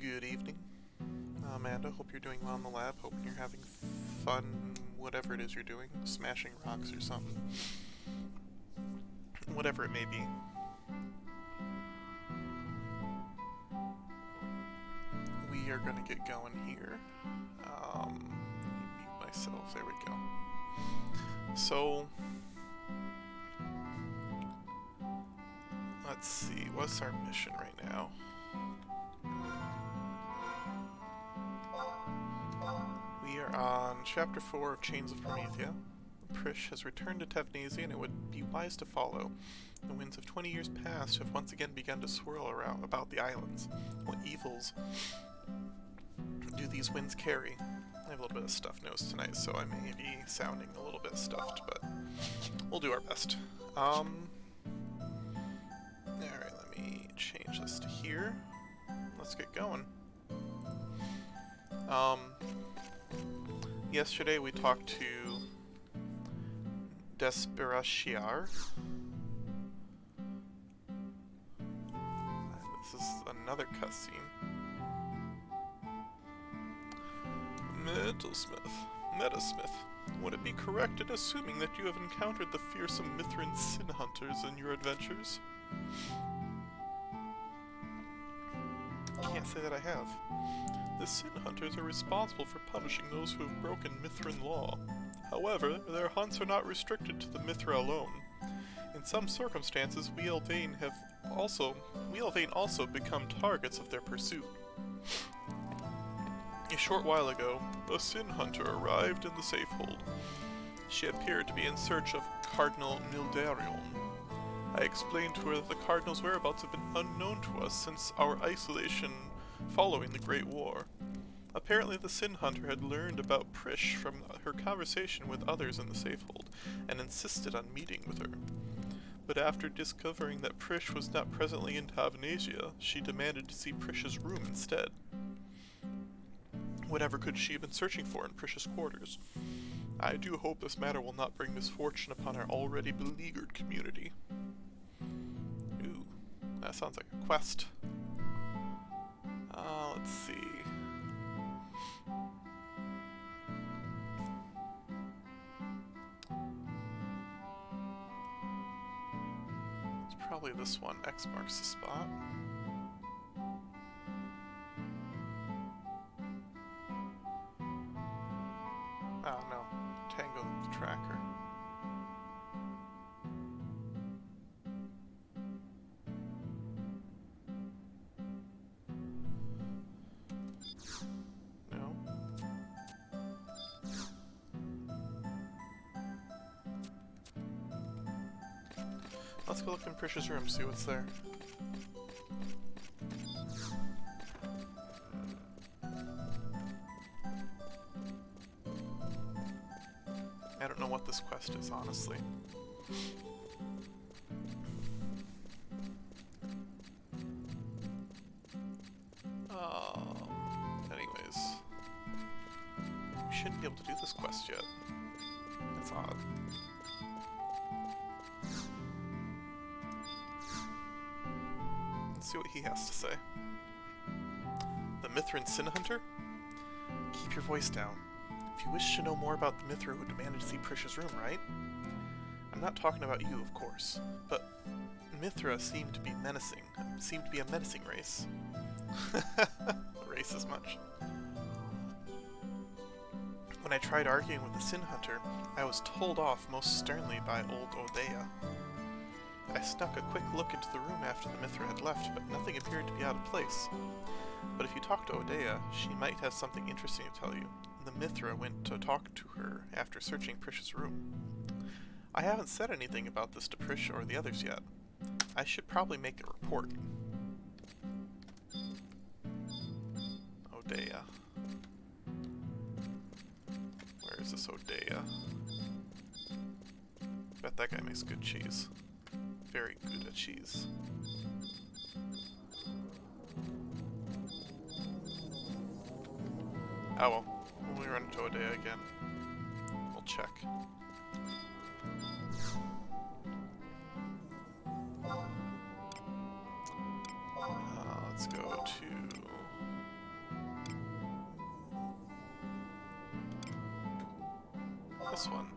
Good evening. Amanda, hope you're doing well in the lab. Hoping you're having fun, whatever it is you're doing, smashing rocks or something. Whatever it may be. We are going to get going here. Mute myself. There we go. So, let's see. What's our mission right now? We are on Chapter 4 of Chains of Promethea. Prish has returned to Tavnasia, and it would be wise to follow. The winds of 20 years past have once again begun to swirl around about the islands. What evils do these winds carry? I have a little bit of stuffed nose tonight, so I may be sounding a little bit stuffed, but we'll do our best. Alright, let me change this to here. Let's get going. Yesterday we talked to Desperashiar. This is another cutscene. Metasmith. Would it be correct in assuming that you have encountered the fearsome Mithrin sin hunters in your adventures? Can't say that I have. The sin hunters are responsible for punishing those who have broken Mithrin law. However, their hunts are not restricted to the Mithra alone. In some circumstances, we Elvain also become targets of their pursuit. A short while ago, a sin hunter arrived in the safehold. She appeared to be in search of Cardinal Mildarion. I explained to her that the Cardinal's whereabouts have been unknown to us since our isolation following the Great War. Apparently the sin hunter had learned about Prish from her conversation with others in the safehold, and insisted on meeting with her. But after discovering that Prish was not presently in Tavnasia, she demanded to see Prish's room instead. Whatever could she have been searching for in Prish's quarters? I do hope this matter will not bring misfortune upon our already beleaguered community. Ooh, that sounds like a quest. Let's see. It's probably this one. X marks the spot. Oh no, Tango the tracker. No. Let's go look in Prish's room, see what's there. I don't know what this quest is, honestly. Anyways. We shouldn't be able to do this quest yet. That's odd. Let's see what he has to say. The Mithrin Sin Hunter? Keep your voice down. If you wish to know more about the Mithra who demanded to see Prish's room, right? I'm not talking about you, of course, but Mithra seem to be a menacing race. Race as much. When I tried arguing with the Sin Hunter, I was told off most sternly by old Odeya. I snuck a quick look into the room after the Mithra had left, but nothing appeared to be out of place. But if you talk to Odeya, she might have something interesting to tell you. The Mithra went to talk to her after searching Prish's room. I haven't said anything about this to Prish or the others yet. I should probably make a report. Odeya. Where is this Odeya? Bet that guy makes good cheese. Very good at cheese. Oh well, when we run into Odeya again, we'll check. Let's go to... this one.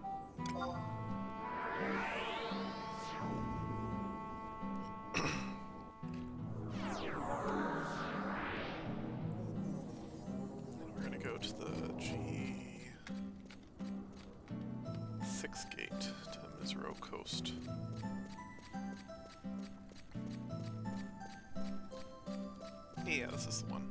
To the G6 gate to the Mizro coast. Yeah, this is the one.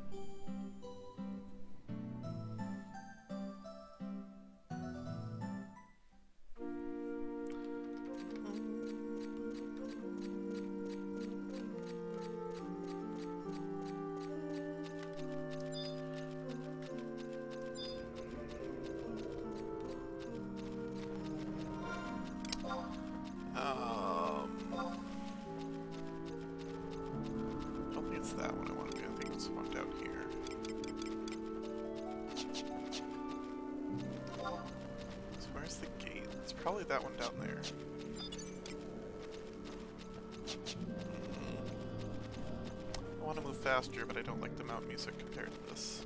Probably that one down there. I want to move faster, but I don't like the mount music compared to this.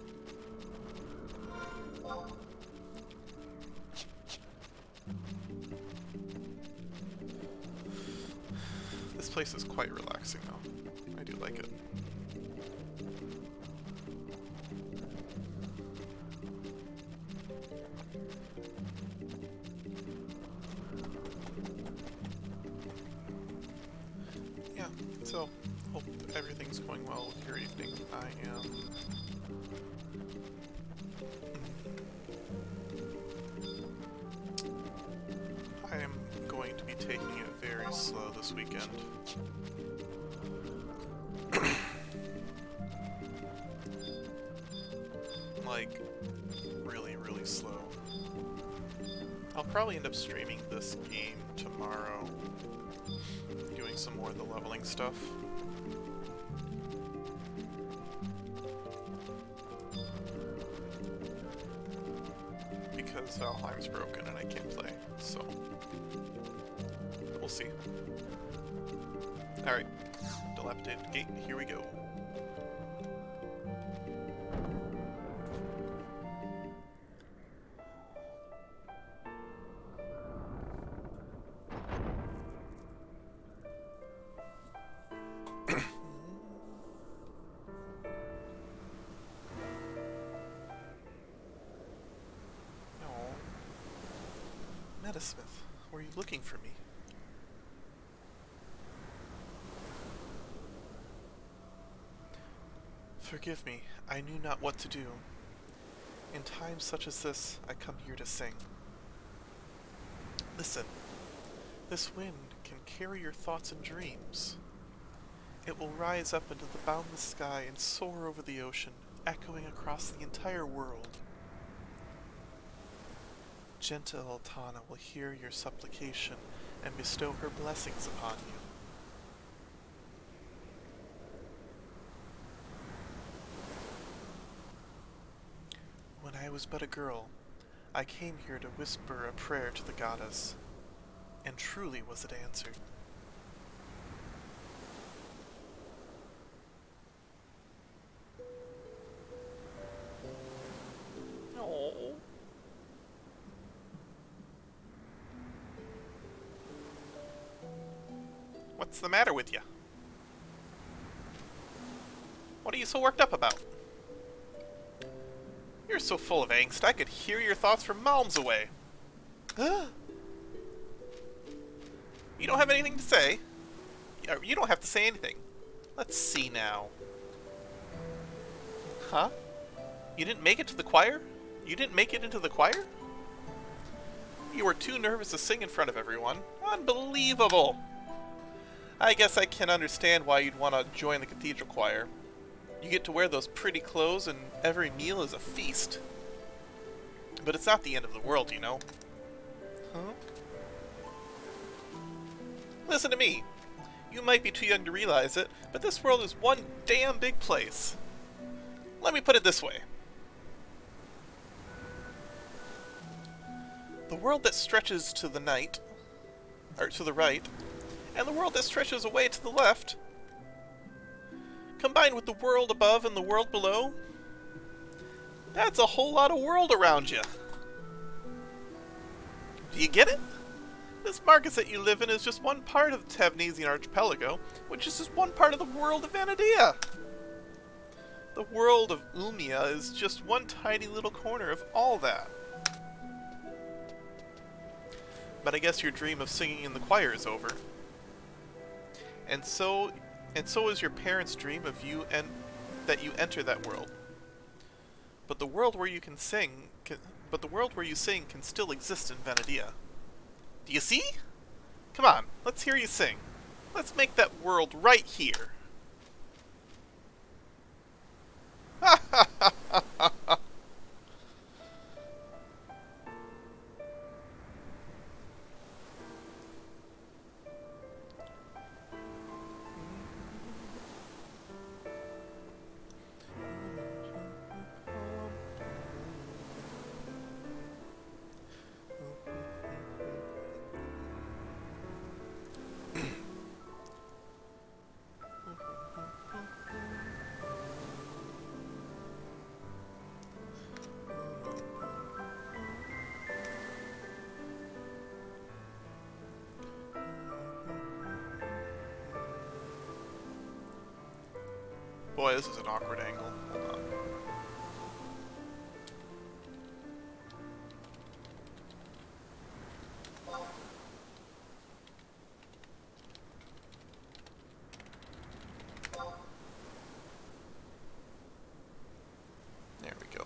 This place is quite relaxing, though. I do like it. Yeah, so, hope everything's going well with your evening. I am going to be taking it very slow this weekend. Like, really, really slow. I'll probably end up streaming this game tomorrow, doing some more of the leveling stuff. Because Valheim's broken and I can't play, so we'll see. Alright, dilapidated gate, here we go. Metasmith, were you looking for me? Forgive me, I knew not what to do. In times such as this, I come here to sing. Listen, this wind can carry your thoughts and dreams. It will rise up into the boundless sky and soar over the ocean, echoing across the entire world. Gentle Altana will hear your supplication and bestow her blessings upon you. When I was but a girl, I came here to whisper a prayer to the goddess, and truly was it answered. Oh. What's the matter with you? What are you so worked up about? You're so full of angst, I could hear your thoughts from miles away. You don't have anything to say? You don't have to say anything. Let's see now. Huh? You didn't make it to the choir? You didn't make it into the choir? You were too nervous to sing in front of everyone. Unbelievable! I guess I can understand why you'd want to join the cathedral choir. You get to wear those pretty clothes and every meal is a feast. But it's not the end of the world, you know. Huh? Listen to me. You might be too young to realize it, but this world is one damn big place. Let me put it this way. The world that stretches to the night, or to the right, and the world that stretches away to the left, combined with the world above and the world below, that's a whole lot of world around you. Do you get it? This Marcus that you live in is just one part of the Tavnesian archipelago, which is just one part of the world of Vanadia. The world of Umia is just one tiny little corner of all that. But I guess your dream of singing in the choir is over. And so is your parents' dream of you and that you enter that world. But the world where you can sing, but the world where you sing can still exist in Vanadia. Do you see? Come on, let's hear you sing. Let's make that world right here. Ha ha ha ha ha ha. Boy, this is an awkward angle. Hold on. There we go.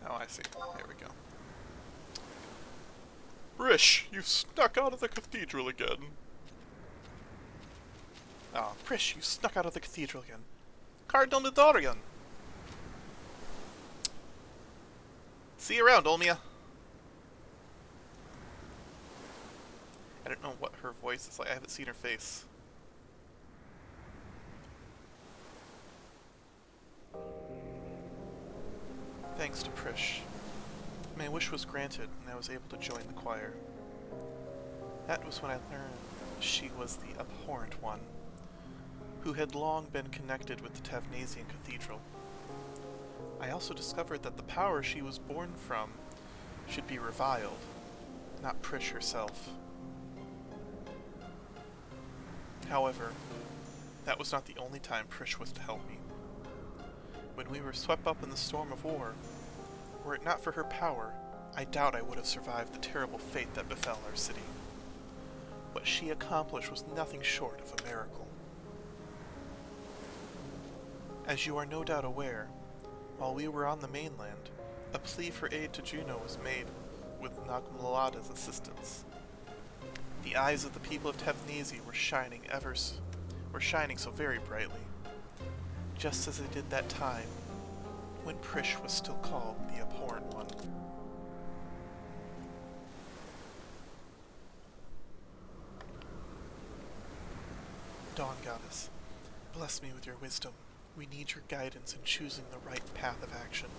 Oh, I see. There we go. Prish, you've snuck out of the cathedral again. Ah, oh, Prish, you snuck out of the cathedral again. Cardinal Nidorian! See you around, Olmia. I don't know what her voice is like. I haven't seen her face. Thanks to Prish, my wish was granted and I was able to join the choir. That was when I learned she was the abhorrent one, who had long been connected with the Tavnasian Cathedral. I also discovered that the power she was born from should be reviled, not Prish herself. However, that was not the only time Prish was to help me. When we were swept up in the storm of war, were it not for her power, I doubt I would have survived the terrible fate that befell our city. What she accomplished was nothing short of a miracle. As you are no doubt aware, while we were on the mainland, a plea for aid to Juno was made with Nagmalada's assistance. The eyes of the people of Tevnesi were shining so very brightly, just as they did that time when Prish was still called the Abhorrent One. Dawn Goddess, bless me with your wisdom. We need your guidance in choosing the right path of action.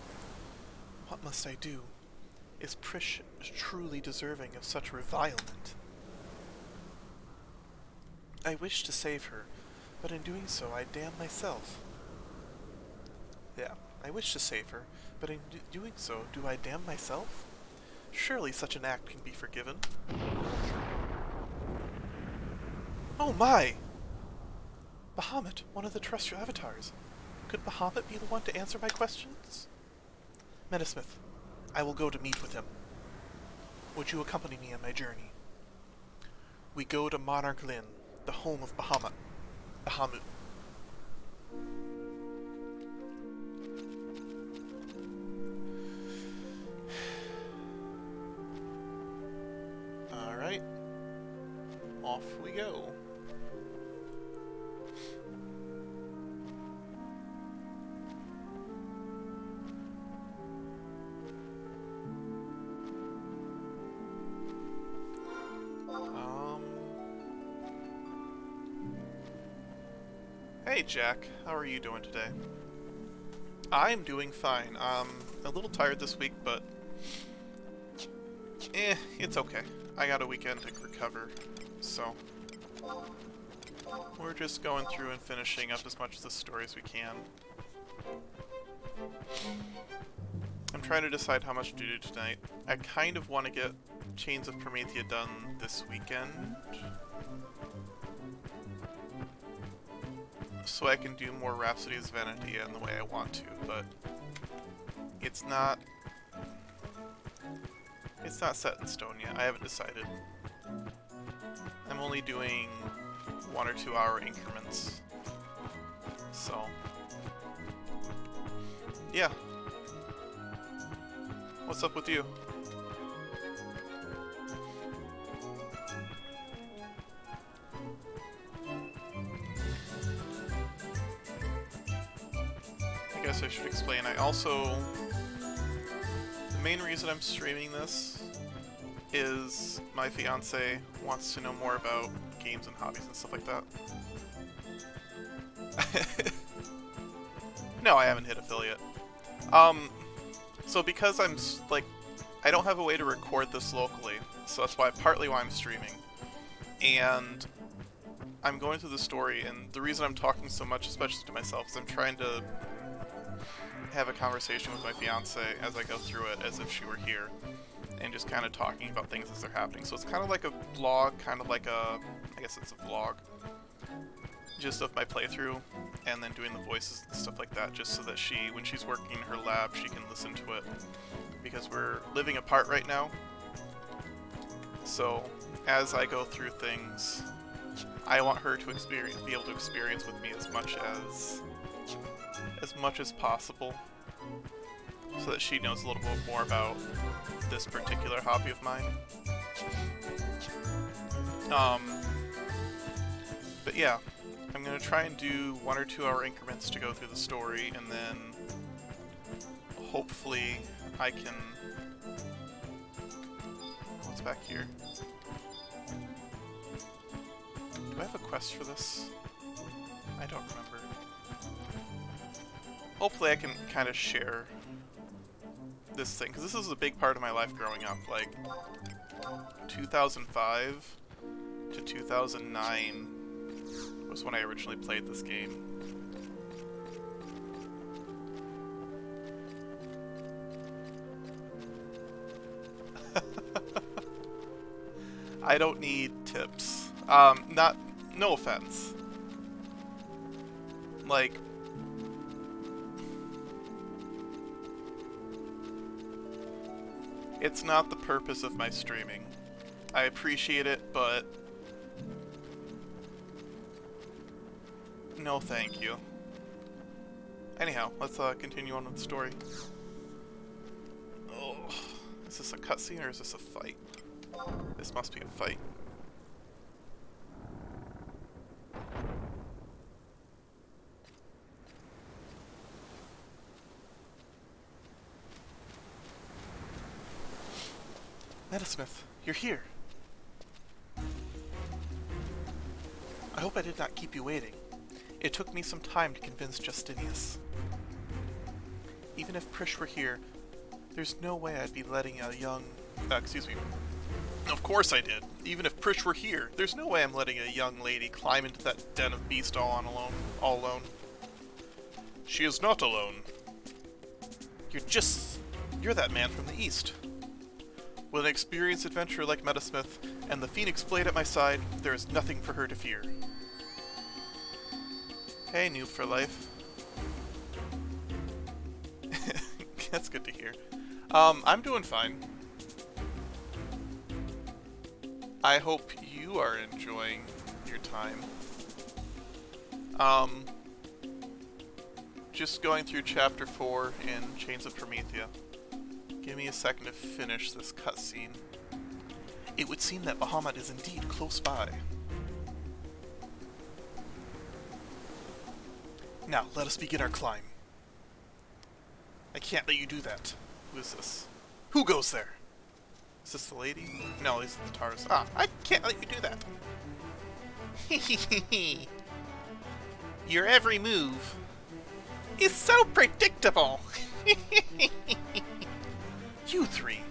What must I do? Is Prish truly deserving of such revilement? I wish to save her, but in doing so I damn myself. Yeah, I wish to save her, but in doing so, do I damn myself? Surely such an act can be forgiven. Oh my! Bahamut, one of the terrestrial avatars. Could Bahamut be the one to answer my questions? Metasmith, I will go to meet with him. Would you accompany me on my journey? We go to Monarch Lin, the home of Bahamut. Bahamut. Alright. Off we go. Hey Jack, how are you doing today? I'm doing fine. A little tired this week, but it's okay. I got a weekend to recover, so we're just going through and finishing up as much of the story as we can. I'm trying to decide how much to do tonight. I kind of want to get Chains of Promethea done this weekend, so I can do more Rhapsodies of Vanity in the way I want to, but it's not set in stone yet. I haven't decided. I'm only doing 1 or 2 hour increments, so yeah. What's up with you? I guess I should explain. The main reason I'm streaming this is my fiance wants to know more about games and hobbies and stuff like that. No, I haven't hit affiliate. So because I don't have a way to record this locally, so that's partly why I'm streaming. And I'm going through the story, and the reason I'm talking so much, especially to myself, is I'm trying to have a conversation with my fiance as I go through it, as if she were here, and just kind of talking about things as they're happening. So it's kind of like a vlog, kind of like a, I guess it's a vlog, just of my playthrough, and then doing the voices and stuff like that, just so that she, when she's working in her lab, she can listen to it, because we're living apart right now. So as I go through things, I want her to be able to experience with me as much as possible, so that she knows a little bit more about this particular hobby of mine. But yeah, I'm gonna try and do 1 or 2 hour increments to go through the story, and then hopefully I can... What's back here? Do I have a quest for this? I don't remember. Hopefully I can kind of share this thing, because this is a big part of my life growing up. Like, 2005 to 2009 was when I originally played this game. I don't need tips. No offense. Like, it's not the purpose of my streaming. I appreciate it, but no thank you. Anyhow, let's continue on with the story. Oh, is this a cutscene or is this a fight? This must be a fight. Metasmith, you're here. I hope I did not keep you waiting. It took me some time to convince Justinius. Even if Prish were here, there's no way I'd be letting a young... excuse me. Of course I did. Even if Prish were here, there's no way I'm letting a young lady climb into that den of beast all alone. She is not alone. You're that man from the east. With an experienced adventurer like Metasmith and the Phoenix Blade at my side, there is nothing for her to fear. Hey, noob for life. That's good to hear. I'm doing fine. I hope you are enjoying your time. Just going through Chapter 4 in Chains of Promethea. Give me a second to finish this cutscene. It would seem that Bahamut is indeed close by. Now, let us begin our climb. I can't let you do that. Who is this? Who goes there? Is this the lady? No, these are the Tars. Ah, I can't let you do that. Your every move is so predictable. You three.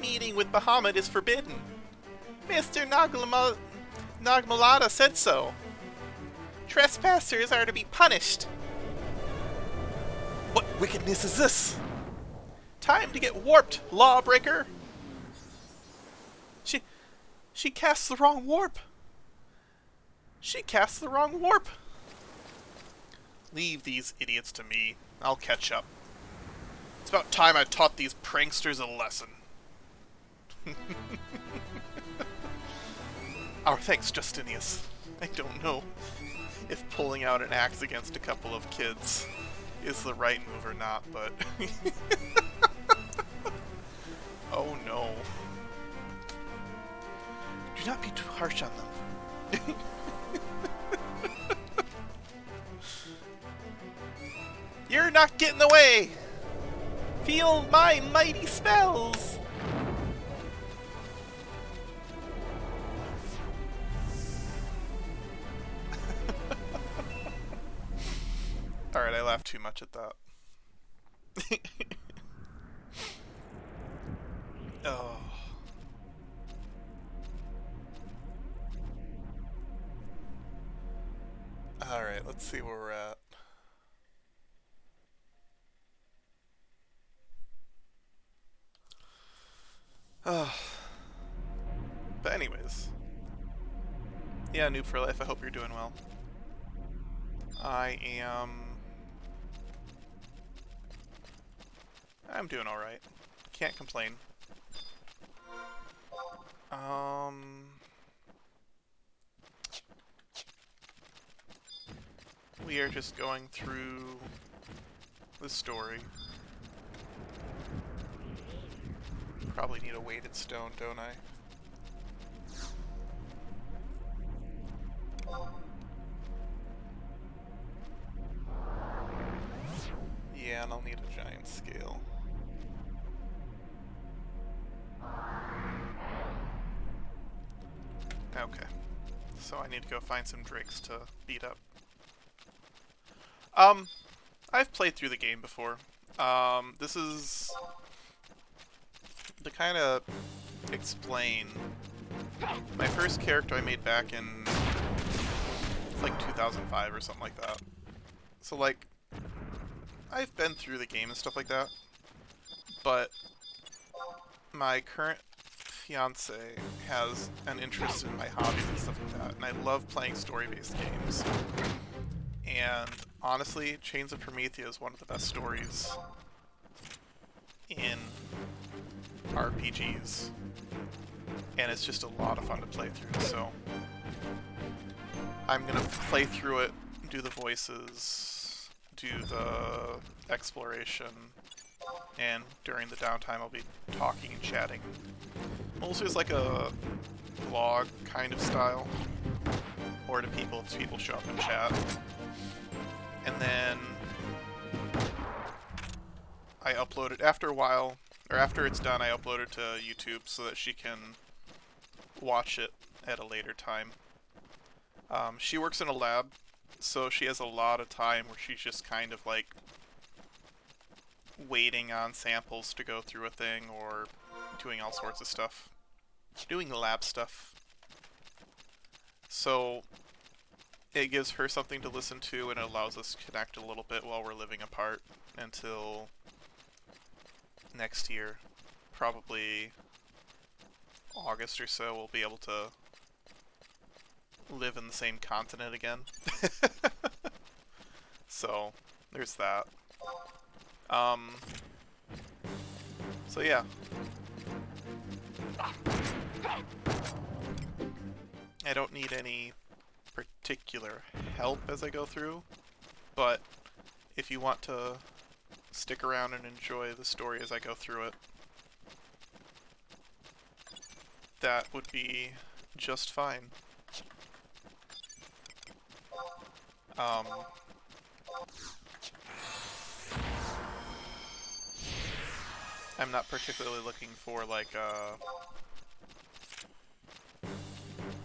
Meeting with Bahamut is forbidden. Mr. Nagmalada said so. Trespassers are to be punished. What wickedness is this? Time to get warped, lawbreaker! She casts the wrong warp. She casts the wrong warp. Leave these idiots to me. I'll catch up. It's about time I taught these pranksters a lesson. Our thanks, Justinius. I don't know if pulling out an axe against a couple of kids is the right move or not, but... Oh no. Do not be too harsh on them. You're not getting away! Feel my mighty spells! Alright, I laughed too much at that. Oh. Alright, let's see where we're at. But anyways. Yeah, Noob for Life, I hope you're doing well. I'm doing alright. Can't complain. We are just going through the story. Probably need a weighted stone, don't I? Yeah, and I'll need a giant scale. Okay. So I need to go find some drakes to beat up. I've played through the game before. This is to kind of explain. My first character I made back in like 2005 or something like that. So like, I've been through the game and stuff like that, but my current fiance has an interest in my hobbies and stuff like that, and I love playing story-based games. And honestly, Chains of Promethea is one of the best stories in RPGs, and it's just a lot of fun to play through, so I'm gonna play through it, do the voices, do the exploration, and during the downtime I'll be talking and chatting. Mostly it's like a vlog kind of style, or to people if people show up and chat. And then I upload it after a while, or after it's done, I upload it to YouTube so that she can watch it at a later time. She works in a lab, so she has a lot of time where she's just kind of like waiting on samples to go through a thing, or doing all sorts of stuff. Doing lab stuff. So it gives her something to listen to, and it allows us to connect a little bit while we're living apart until next year. Probably August or so, we'll be able to live in the same continent again. So, there's that. So yeah. I don't need any particular help as I go through, but if you want to stick around and enjoy the story as I go through it, that would be just fine. I'm not particularly looking for like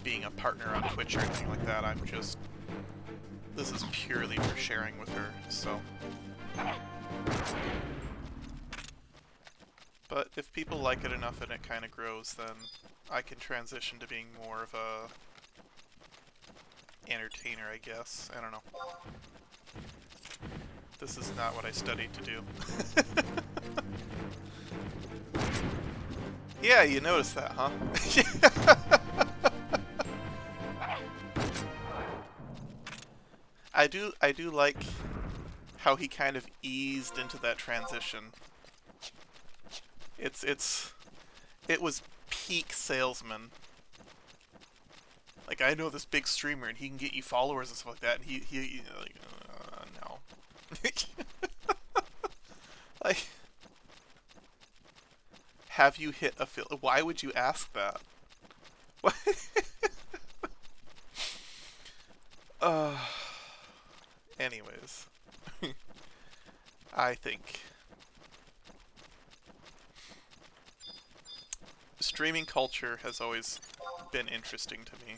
being a partner on Twitch or anything like that. I'm just, this is purely for sharing with her, so. But if people like it enough and it kind of grows, then I can transition to being more of a entertainer, I guess. I don't know. This is not what I studied to do. Yeah, you noticed that, huh? I do like how he kind of eased into that transition. It was peak salesman. Like, I know this big streamer and he can get you followers and stuff like that, and he you know, like, no. Like, have you hit a why would you ask that? What? Anyways. I think streaming culture has always been interesting to me.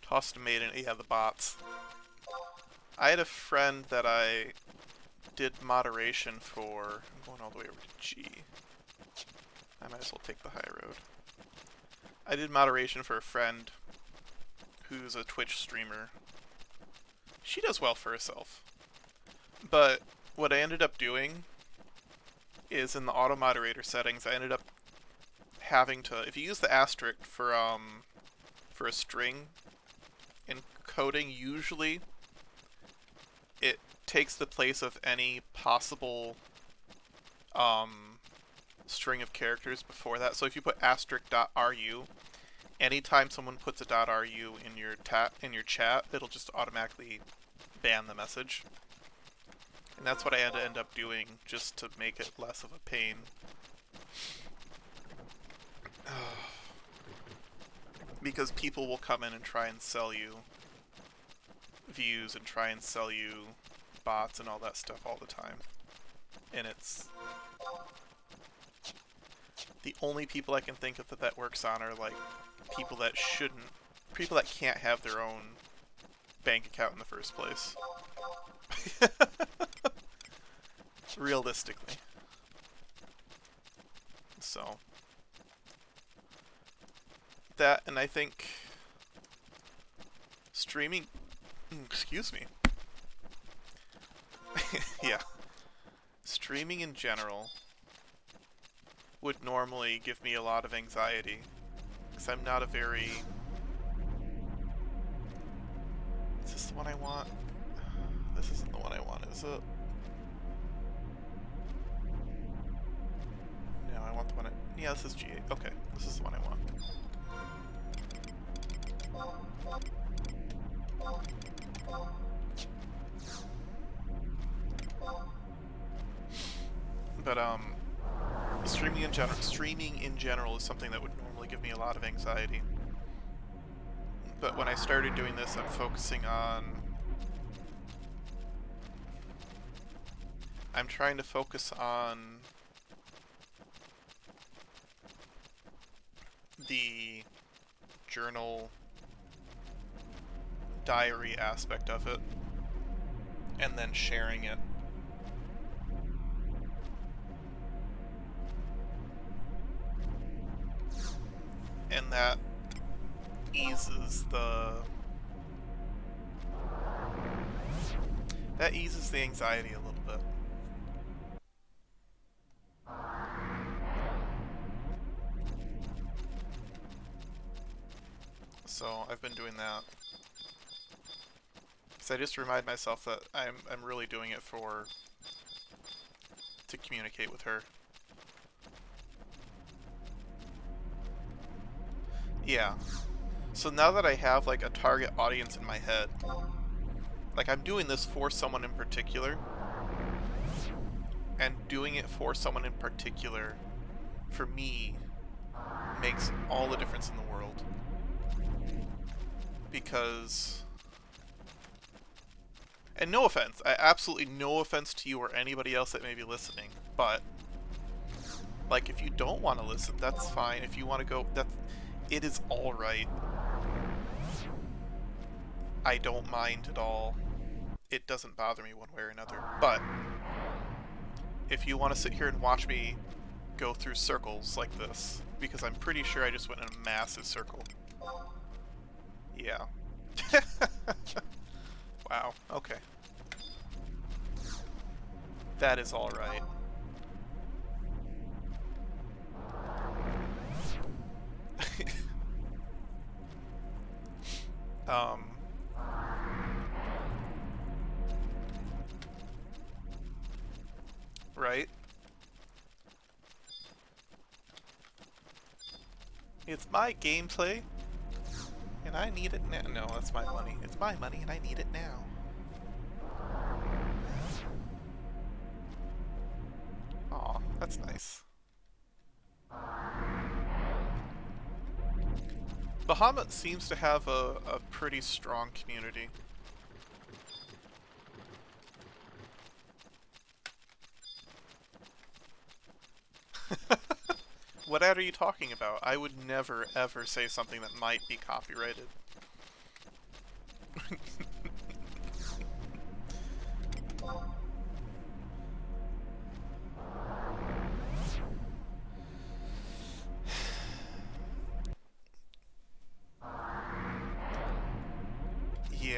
Tossed a maiden, yeah, the bots. I had a friend that I did moderation for... I'm going all the way over to G. I might as well take the high road. I did moderation for a friend who's a Twitch streamer. She does well for herself. But what I ended up doing is in the auto moderator settings, I ended up having to, if you use the asterisk for a string in coding, usually it takes the place of any possible string of characters before that. So if you put *.ru, anytime someone puts a .ru in your chat, it'll just automatically ban the message. And that's what I had to end up doing just to make it less of a pain. Because people will come in and try and sell you views and try and sell you bots and all that stuff all the time. And it's... the only people I can think of that works on are like people that can't have their own bank account in the first place. Realistically. So that, and I think streaming, excuse me. Yeah. Streaming in general would normally give me a lot of anxiety, because I'm not a very... Is this the one I want? This isn't the one I want, is it? No, I want the one I... Yeah, this is G8. Okay, this is the one I want. But, streaming in general is something that would normally give me a lot of anxiety. But when I started doing this, I'm focusing on... I'm trying to focus on the journal diary aspect of it, and then sharing it. And that eases the anxiety a little bit. So I've been doing that. Because I just remind myself that I'm really doing it to communicate with her. Yeah. So now that I have like a target audience in my head, like I'm doing this for someone in particular, and doing it for someone in particular, for me, makes all the difference in the world. Because, and no offense, absolutely no offense to you or anybody else that may be listening, but like if you don't want to listen, that's fine. If you want to go, it is all right. I don't mind at all. It doesn't bother me one way or another. But if you want to sit here and watch me go through circles like this, because I'm pretty sure I just went in a massive circle. Yeah. Wow, okay. That is all right. Right? It's my gameplay, and I need it now. No, that's my money. It's my money, and I need it now. Aw, that's nice. Bahamut seems to have a pretty strong community. What ad are you talking about? I would never, ever say something that might be copyrighted.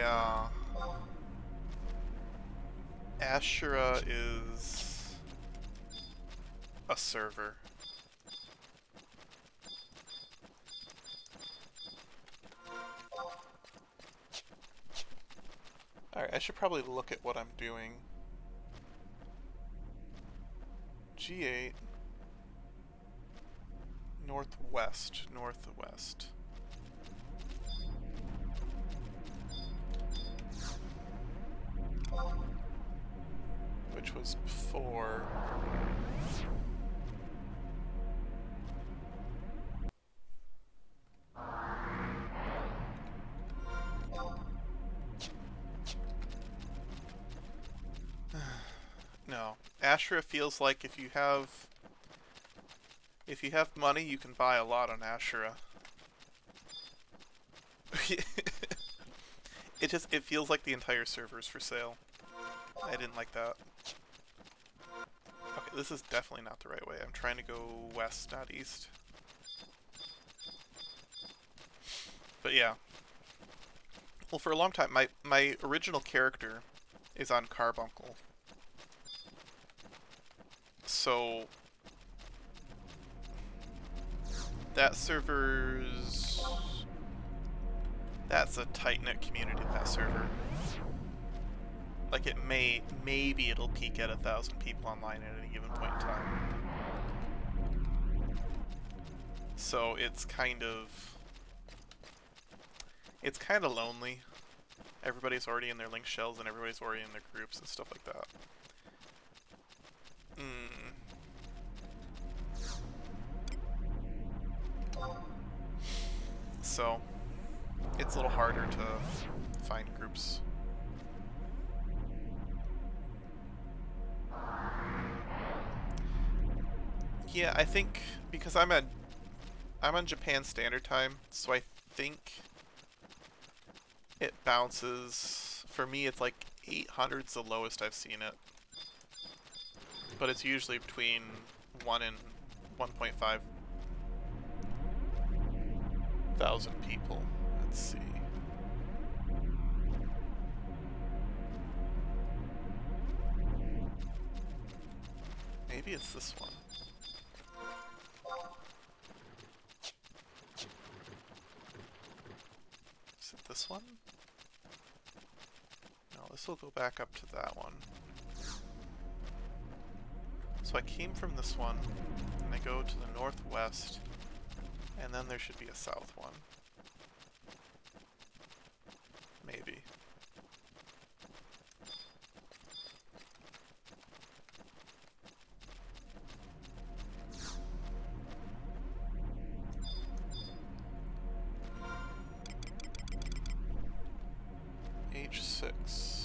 Yeah. Ashura is a server. Alright, I should probably look at what I'm doing. G8. Northwest. Northwest. Which was before. No. Ashura feels like if you have money, you can buy a lot on Ashura. It feels like the entire server's for sale. I didn't like that. Okay, this is definitely not the right way. I'm trying to go west, not east. But yeah. Well, for a long time, my original character is on Carbuncle. So that server's... That's a tight-knit community, that server. Like, maybe it'll peak at 1,000 people online at any given point in time. So it's kind of lonely. Everybody's already in their link shells and everybody's already in their groups and stuff like that. So it's a little harder to find groups. Yeah, I think because I'm on Japan Standard Time, so I think it bounces. For me, it's like 800's the lowest I've seen it, but it's usually between 1 and 1.5 thousand people. Let's see. Maybe it's this one. Is it this one? No, this will go back up to that one. So I came from this one, and I go to the northwest, and then there should be a south one. Maybe. H6.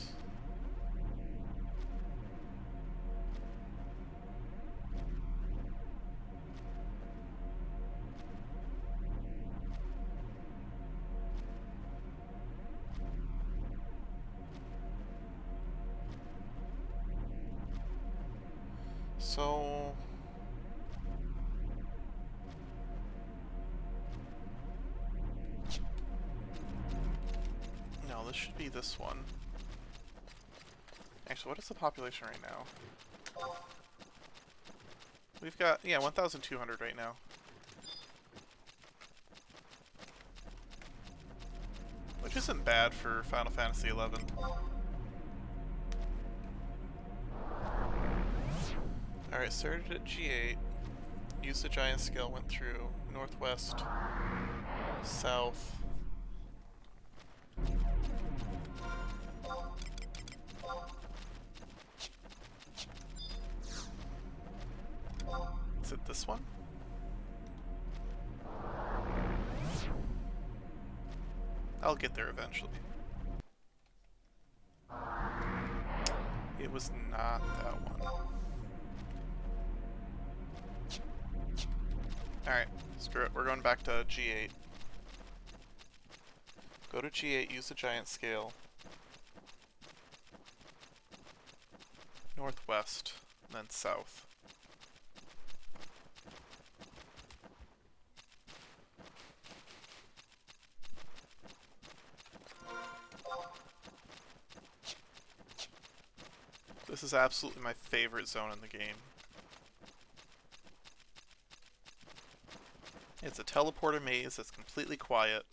So no, this should be this one. Actually, what is the population right now? We've got, yeah, 1,200 right now. Which isn't bad for Final Fantasy XI. Alright, started at G8, used the giant scale, went through northwest, south, is it this one? I'll get there eventually. It was not that one. Alright, screw it. We're going back to G8. Go to G8, use the giant scale. Northwest, and then south. This is absolutely my favorite zone in the game. It's a teleporter maze that's completely quiet.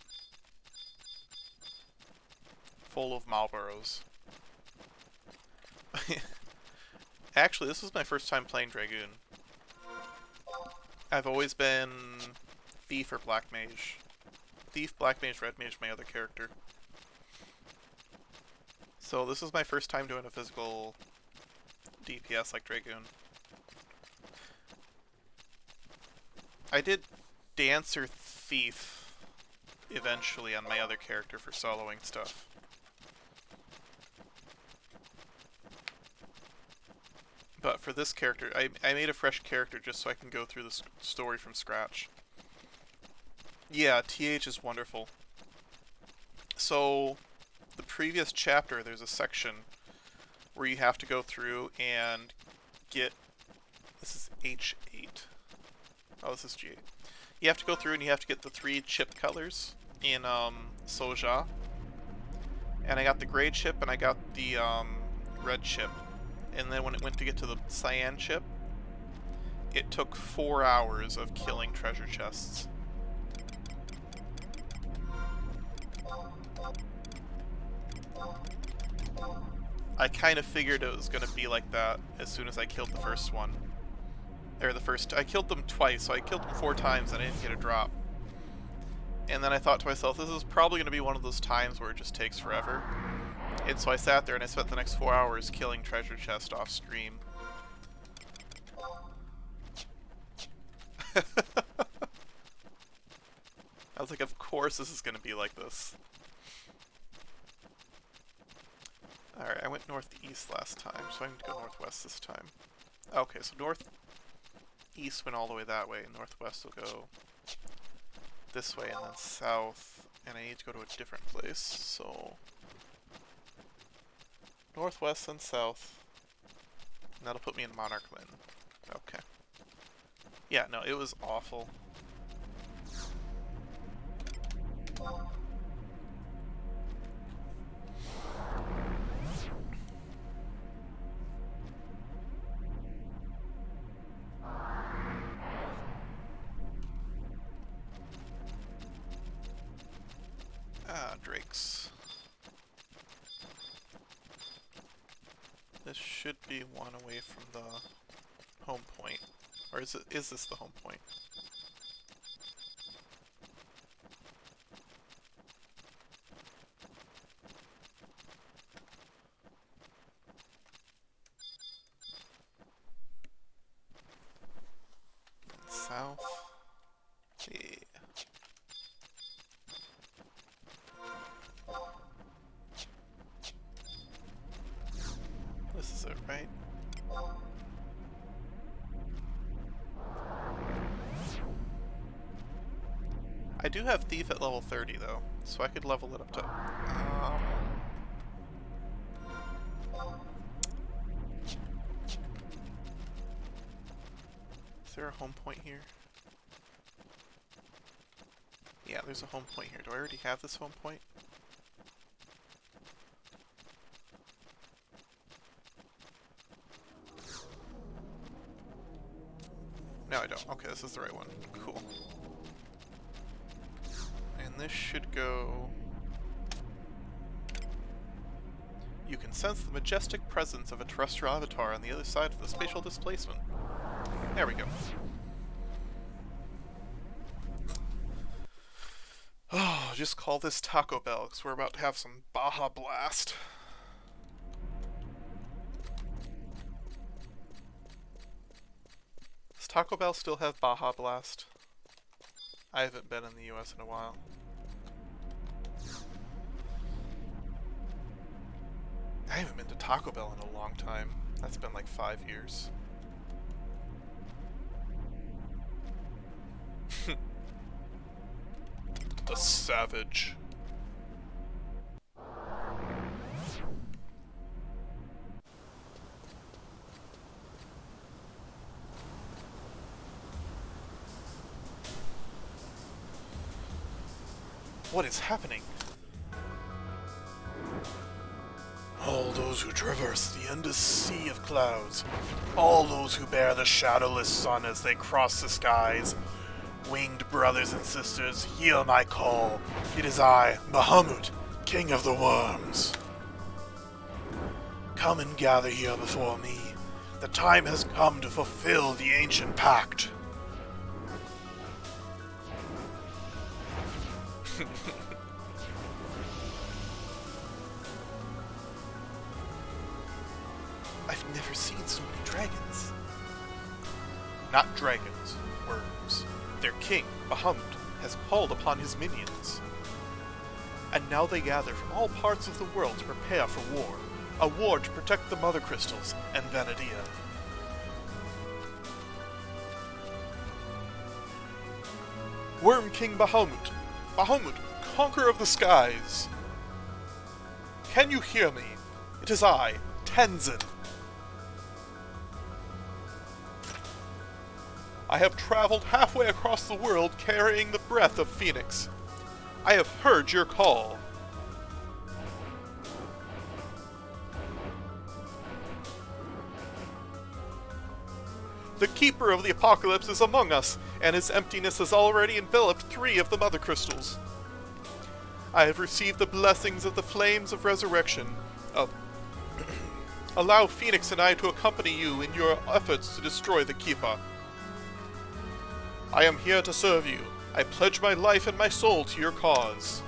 Full of Marlboros. Actually, this was my first time playing Dragoon. I've always been Thief or Black Mage. Thief, Black Mage, Red Mage, my other character. So this is my first time doing a physical DPS like Dragoon. I did Dancer Thief eventually on my other character for soloing stuff. But for this character, I made a fresh character just so I can go through the story from scratch. Yeah, TH is wonderful. So, the previous chapter, there's a section where you have to go through and get... This is H8. Oh, this is G8. You have to go through and you have to get the 3 chip colors in Soja. And I got the gray chip and I got the red chip. And then when it went to get to the cyan chip, it took 4 hours of killing treasure chests. I kind of figured it was going to be like that as soon as I killed the first one. Or I killed them twice, so I killed them 4 times and I didn't get a drop. And then I thought to myself, this is probably going to be one of those times where it just takes forever. And so I sat there and I spent the next 4 hours killing treasure chest off stream. I was like, of course this is going to be like this. Alright, I went northeast last time, so I need to go northwest this time. Okay, so northeast went all the way that way, and northwest will go this way, and then south, and I need to go to a different place, so... Northwest and south. And that'll put me in Monarch Lynn. Okay. Yeah, no, it was awful. Ah, drakes. This should be one away from the home point. Or is this the home point? South? Yeah. This is it, right? I do have Thief at level 30 though, so I could level it up to... Is there a home point here? Yeah, there's a home point here. Do I already have this home point? No, I don't. Okay, this is the right one. Cool. And this should go... You can sense the majestic presence of a terrestrial avatar on the other side of the spatial displacement. There we go. Oh, just call this Taco Bell, because we're about to have some Baja Blast. Does Taco Bell still have Baja Blast? I haven't been in the US in a while. I haven't been to Taco Bell in a long time. That's been like 5 years. A savage. What is happening? All those who traverse the endless sea of clouds, all those who bear the shadowless sun as they cross the skies, winged brothers and sisters, hear my call. It is I, Bahamut, King of the Worms. Come and gather here before me. The time has come to fulfill the ancient pact. I've never seen so many dragons. Not dragons, worms. Their king, Bahamut, has called upon his minions. And now they gather from all parts of the world to prepare for war. A war to protect the Mother Crystals and Vanadia. Worm King Bahamut. Bahamut, conqueror of the skies. Can you hear me? It is I, Tenzin. I have traveled halfway across the world carrying the breath of Phoenix. I have heard your call. The Keeper of the Apocalypse is among us, and his emptiness has already enveloped 3 of the Mother Crystals. I have received the blessings of the Flames of Resurrection. Allow Phoenix and I to accompany you in your efforts to destroy the Keeper. I am here to serve you. I pledge my life and my soul to your cause.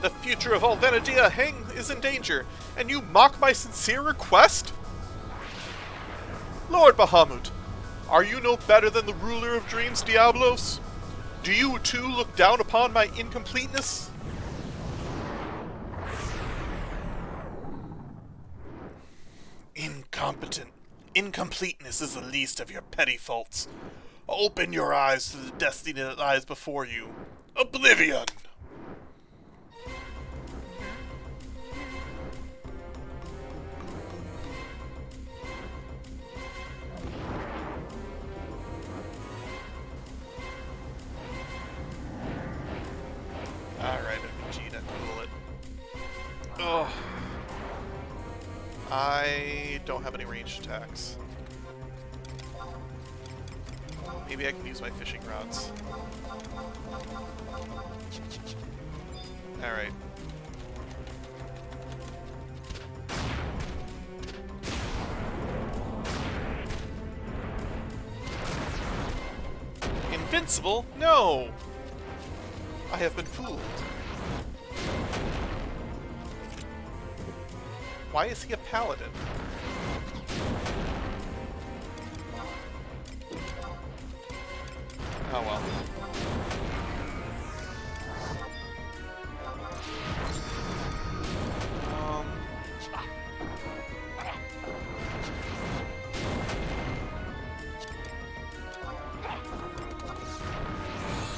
The future of all Vanadia is in danger, and you mock my sincere request? Lord Bahamut, are you no better than the ruler of dreams, Diablos? Do you too look down upon my incompleteness? Incompetent. Incompleteness is the least of your petty faults. Open your eyes to the destiny that lies before you. Oblivion! Alright, Vegeta, cool it. Ugh. I don't have any ranged attacks. Maybe I can use my fishing rods. Alright. Invincible? No! I have been fooled. Why is he a paladin? Oh well.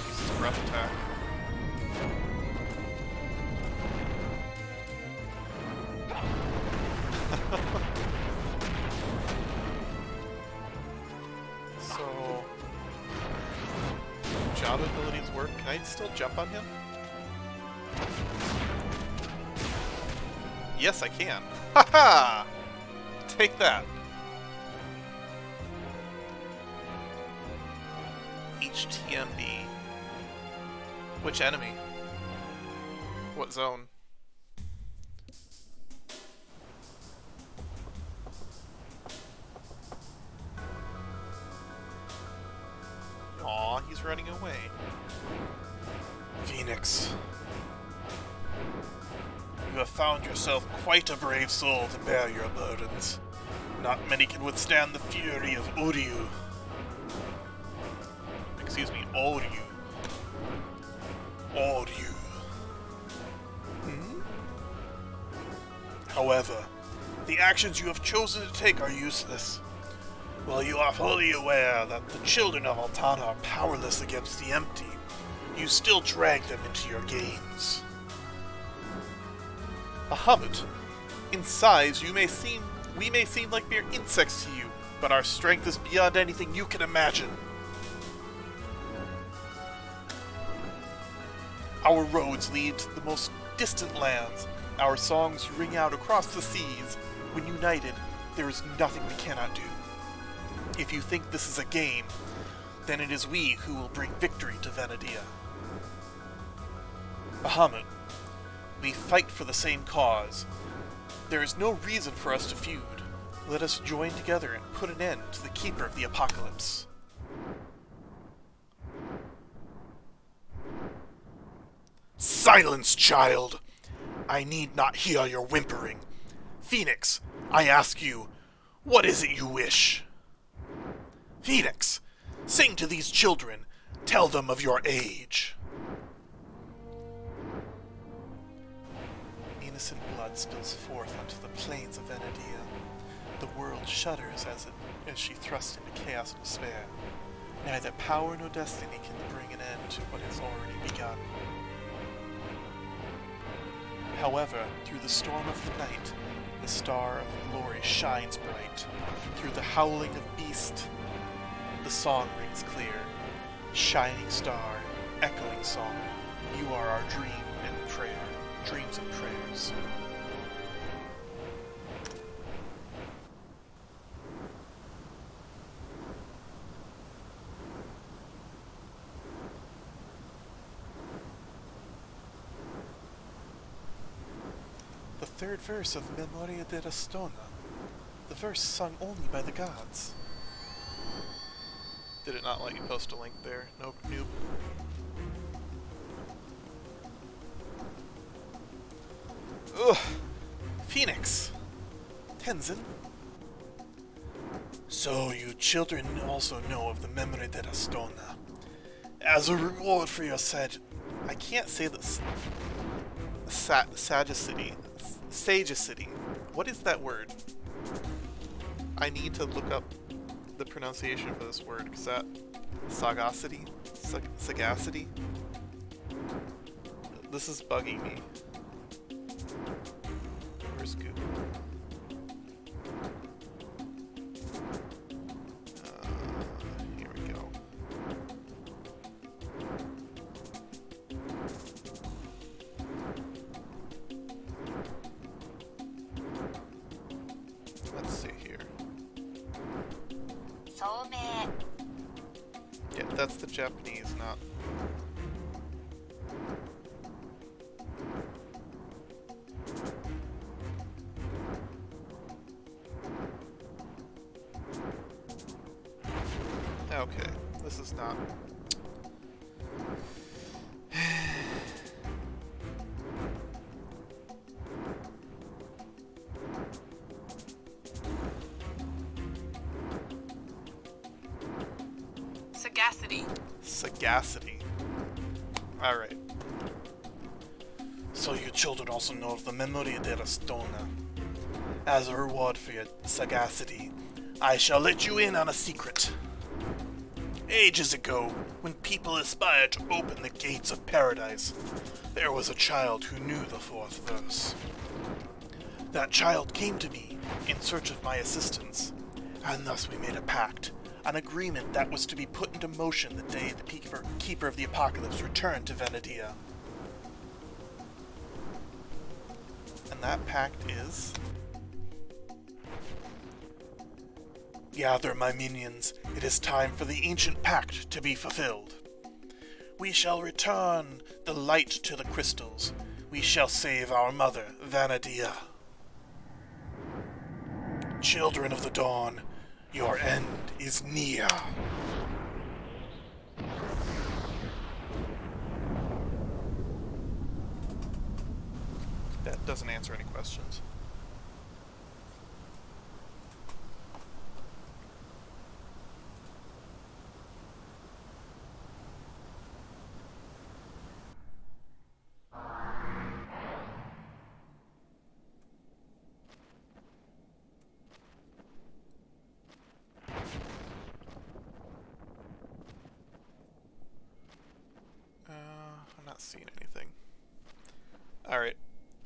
This is a breath attack. So, job abilities work. Can I still jump on him? Yes, I can. Haha! Take that. HTMB. Which enemy? What zone? Aw, he's running away. Phoenix, you have found yourself quite a brave soul to bear your burdens. Not many can withstand the fury of Uryu. Excuse me, Oryu. Uryu. However, the actions you have chosen to take are useless. While you are fully aware that the children of Altana are powerless against the empty, you still drag them into your games. Bahamut, In size, we may seem like mere insects to you, but our strength is beyond anything you can imagine. Our roads lead to the most distant lands. Our songs ring out across the seas. When united, there is nothing we cannot do. If you think this is a game, then it is we who will bring victory to Venadia. Bahamut, we fight for the same cause. There is no reason for us to feud. Let us join together and put an end to the Keeper of the Apocalypse. Silence, child! I need not hear your whimpering. Phoenix, I ask you, what is it you wish? Phoenix, sing to these children. Tell them of your age. Innocent blood spills forth onto the plains of Venadia. The world shudders as she thrusts into chaos and despair. Neither power nor destiny can bring an end to what has already begun. However, through the storm of the night, the star of glory shines bright. Through the howling of beast, the song rings clear. Shining star, echoing song, you are our dream and prayer, dreams and prayers. The third verse of Memoria della Stona, the verse sung only by the gods. Did it not let you post a link there? Nope, noob. Ugh! Phoenix! Tenzin? So you children also know of the Memoria della Stona. As a reward for your I can't say this. Sagacity. Sagacity. What is that word? I need to look up the pronunciation for this word, because that... Sagacity? Sagacity? This is bugging me. Where's Google? Here we go. Let's see here. Yeah, that's the Japanese, not... Okay, this is not... Sagacity. Sagacity. Alright. So you children also know of the Memoria della Stona. As a reward for your sagacity, I shall let you in on a secret. Ages ago, when people aspired to open the gates of paradise, there was a child who knew the fourth verse. That child came to me in search of my assistance, and thus we made a pact, an agreement that was to be put into motion the day the Keeper of the Apocalypse returned to Venadia. And that pact is... Gather, my minions, it is time for the ancient pact to be fulfilled. We shall return the light to the crystals. We shall save our mother, Venadia. Children of the Dawn, your end is near. That doesn't answer any questions. I'm not seeing anything. Alright.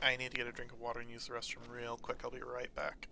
I need to get a drink of water and use the restroom real quick. I'll be right back.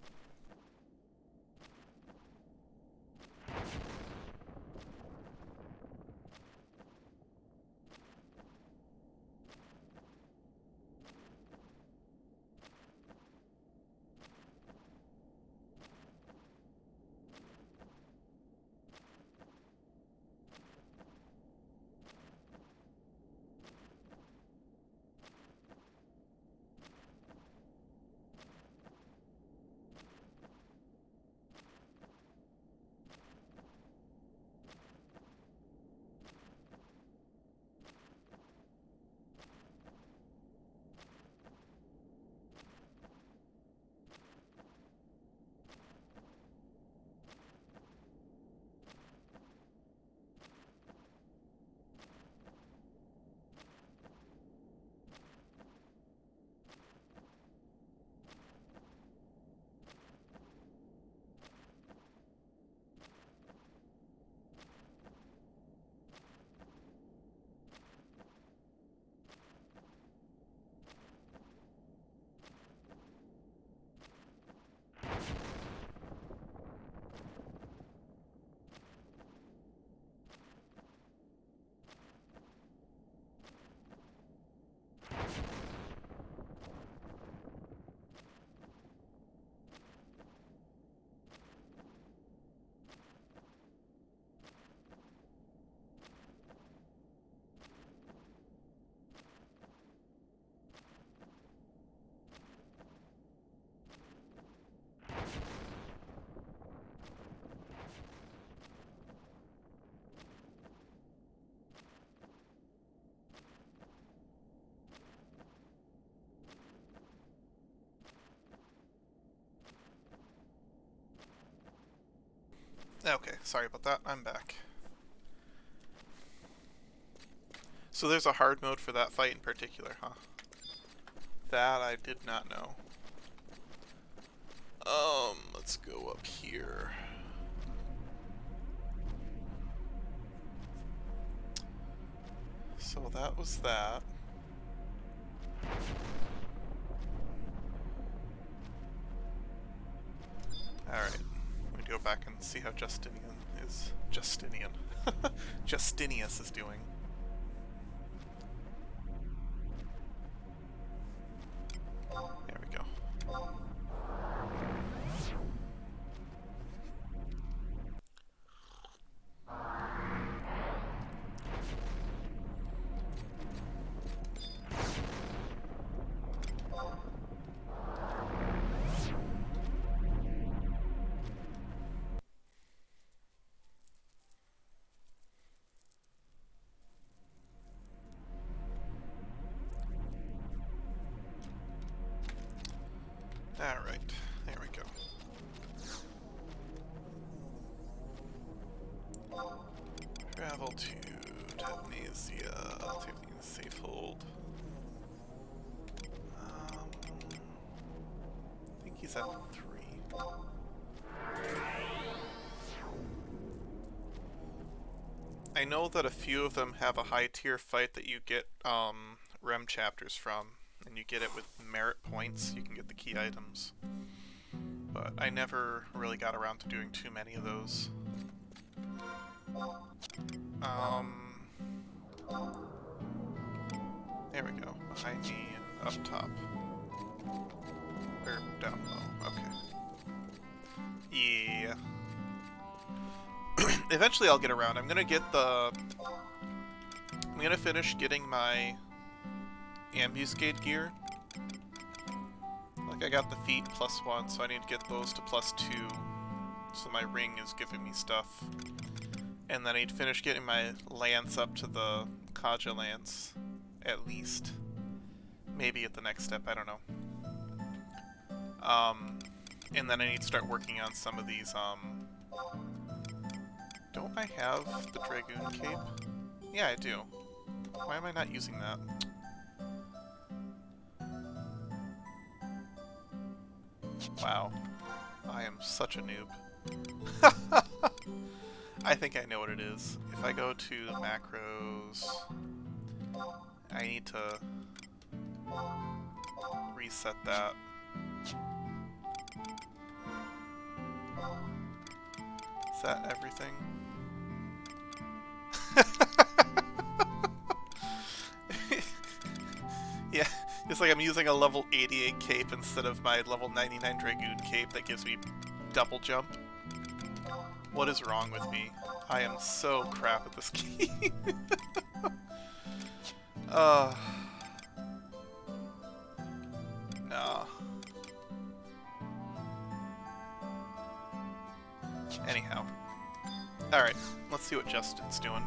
Okay, sorry about that. I'm back. So there's a hard mode for that fight in particular, huh? That I did not know. Let's go up here. So that was that. Alright. We go back and see how Justinius is doing. There we go. Alright, there we go. Travel to Tavnesia. Taking a safe hold. I think he's at 3. I know that a few of them have a high tier fight that you get REM chapters from, and you get it with merit points. You can get the key items. But I never really got around to doing too many of those. There we go. Behind me and up top. Or down low. Okay. Yeah. Eventually I'll get around. I'm gonna finish getting my ambuscade gear. Like, I got the feet +1, so I need to get those to +2. So my ring is giving me stuff. And then I need to finish getting my lance up to the Kaja lance, at least. Maybe at the next step, I don't know. And then I need to start working on some of these, Don't I have the Dragoon Cape? Yeah, I do. Why am I not using that? Wow. I am such a noob. I think I know what it is. If I go to the macros, I need to Reset that. Is that everything? Yeah, it's like I'm using a level 88 cape instead of my level 99 Dragoon cape that gives me double jump. What is wrong with me? I am so crap at this game. Nah. Anyhow. Alright, let's see what Justin's doing.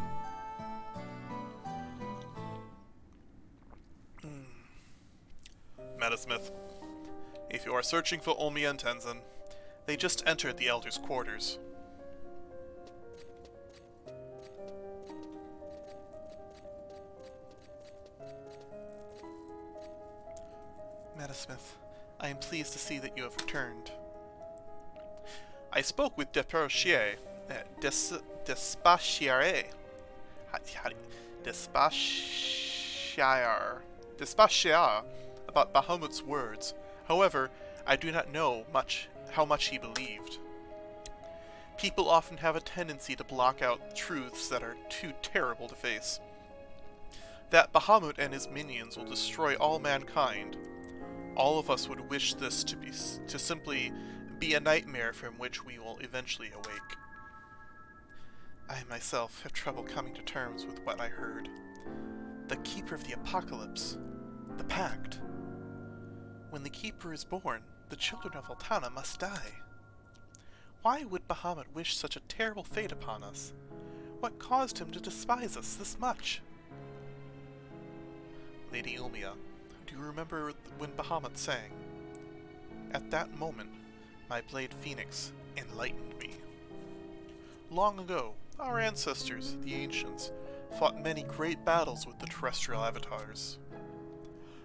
Metasmith. If you are searching for Olmia and Tenzin, they just entered the Elder's quarters. Metasmith, I am pleased to see that you have returned. I spoke with Despachier, Despachier about Bahamut's words. However, I do not know how much he believed. People often have a tendency to block out truths that are too terrible to face. That Bahamut and his minions will destroy all mankind. All of us would wish this to simply be a nightmare from which we will eventually awake. I myself have trouble coming to terms with what I heard. The Keeper of the Apocalypse. The Pact. When the Keeper is born, the children of Altana must die. Why would Bahamut wish such a terrible fate upon us? What caused him to despise us this much? Lady Ulmia, do you remember when Bahamut sang? At that moment, my blade Phoenix enlightened me. Long ago, our ancestors, the Ancients, fought many great battles with the terrestrial avatars.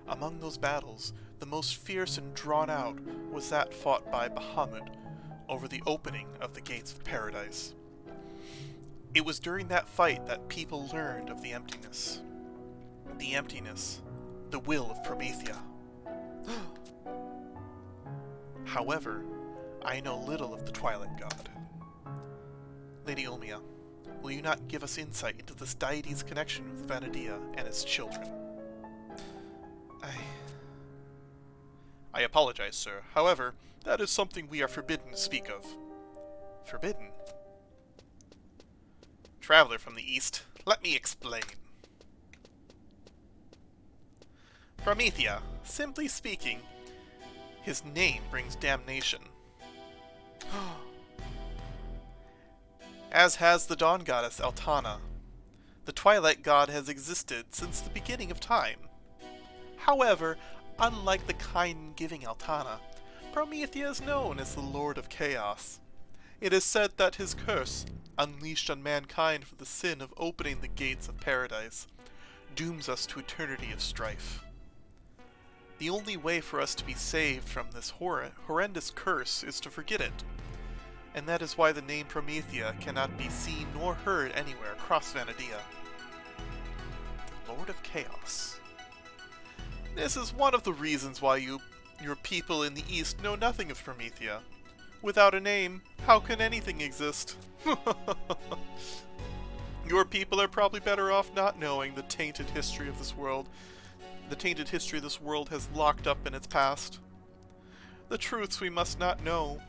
Among those battles, the most fierce and drawn out was that fought by Bahamut over the opening of the gates of paradise. It was during that fight that people learned of the emptiness. The emptiness, the will of Promethea. However, I know little of the Twilight God. Lady Ulmia, will you not give us insight into this deity's connection with Vanadia and its children? I apologize, sir. However, that is something we are forbidden to speak of. Forbidden? Traveler from the East, let me explain. Promethea, simply speaking, his name brings damnation. As has the Dawn Goddess Altana. The Twilight God has existed since the beginning of time. However, unlike the kind and giving Altana, Promethea is known as the Lord of Chaos. It is said that his curse, unleashed on mankind for the sin of opening the gates of paradise, dooms us to eternity of strife. The only way for us to be saved from this horrendous curse is to forget it, and that is why the name Promethea cannot be seen nor heard anywhere across Vanadia. Lord of Chaos. This is one of the reasons why your people in the East know nothing of Promethea. Without a name, how can anything exist? Your people are probably better off not knowing the tainted history of this world. The tainted history this world has locked up in its past. The truths we must not know,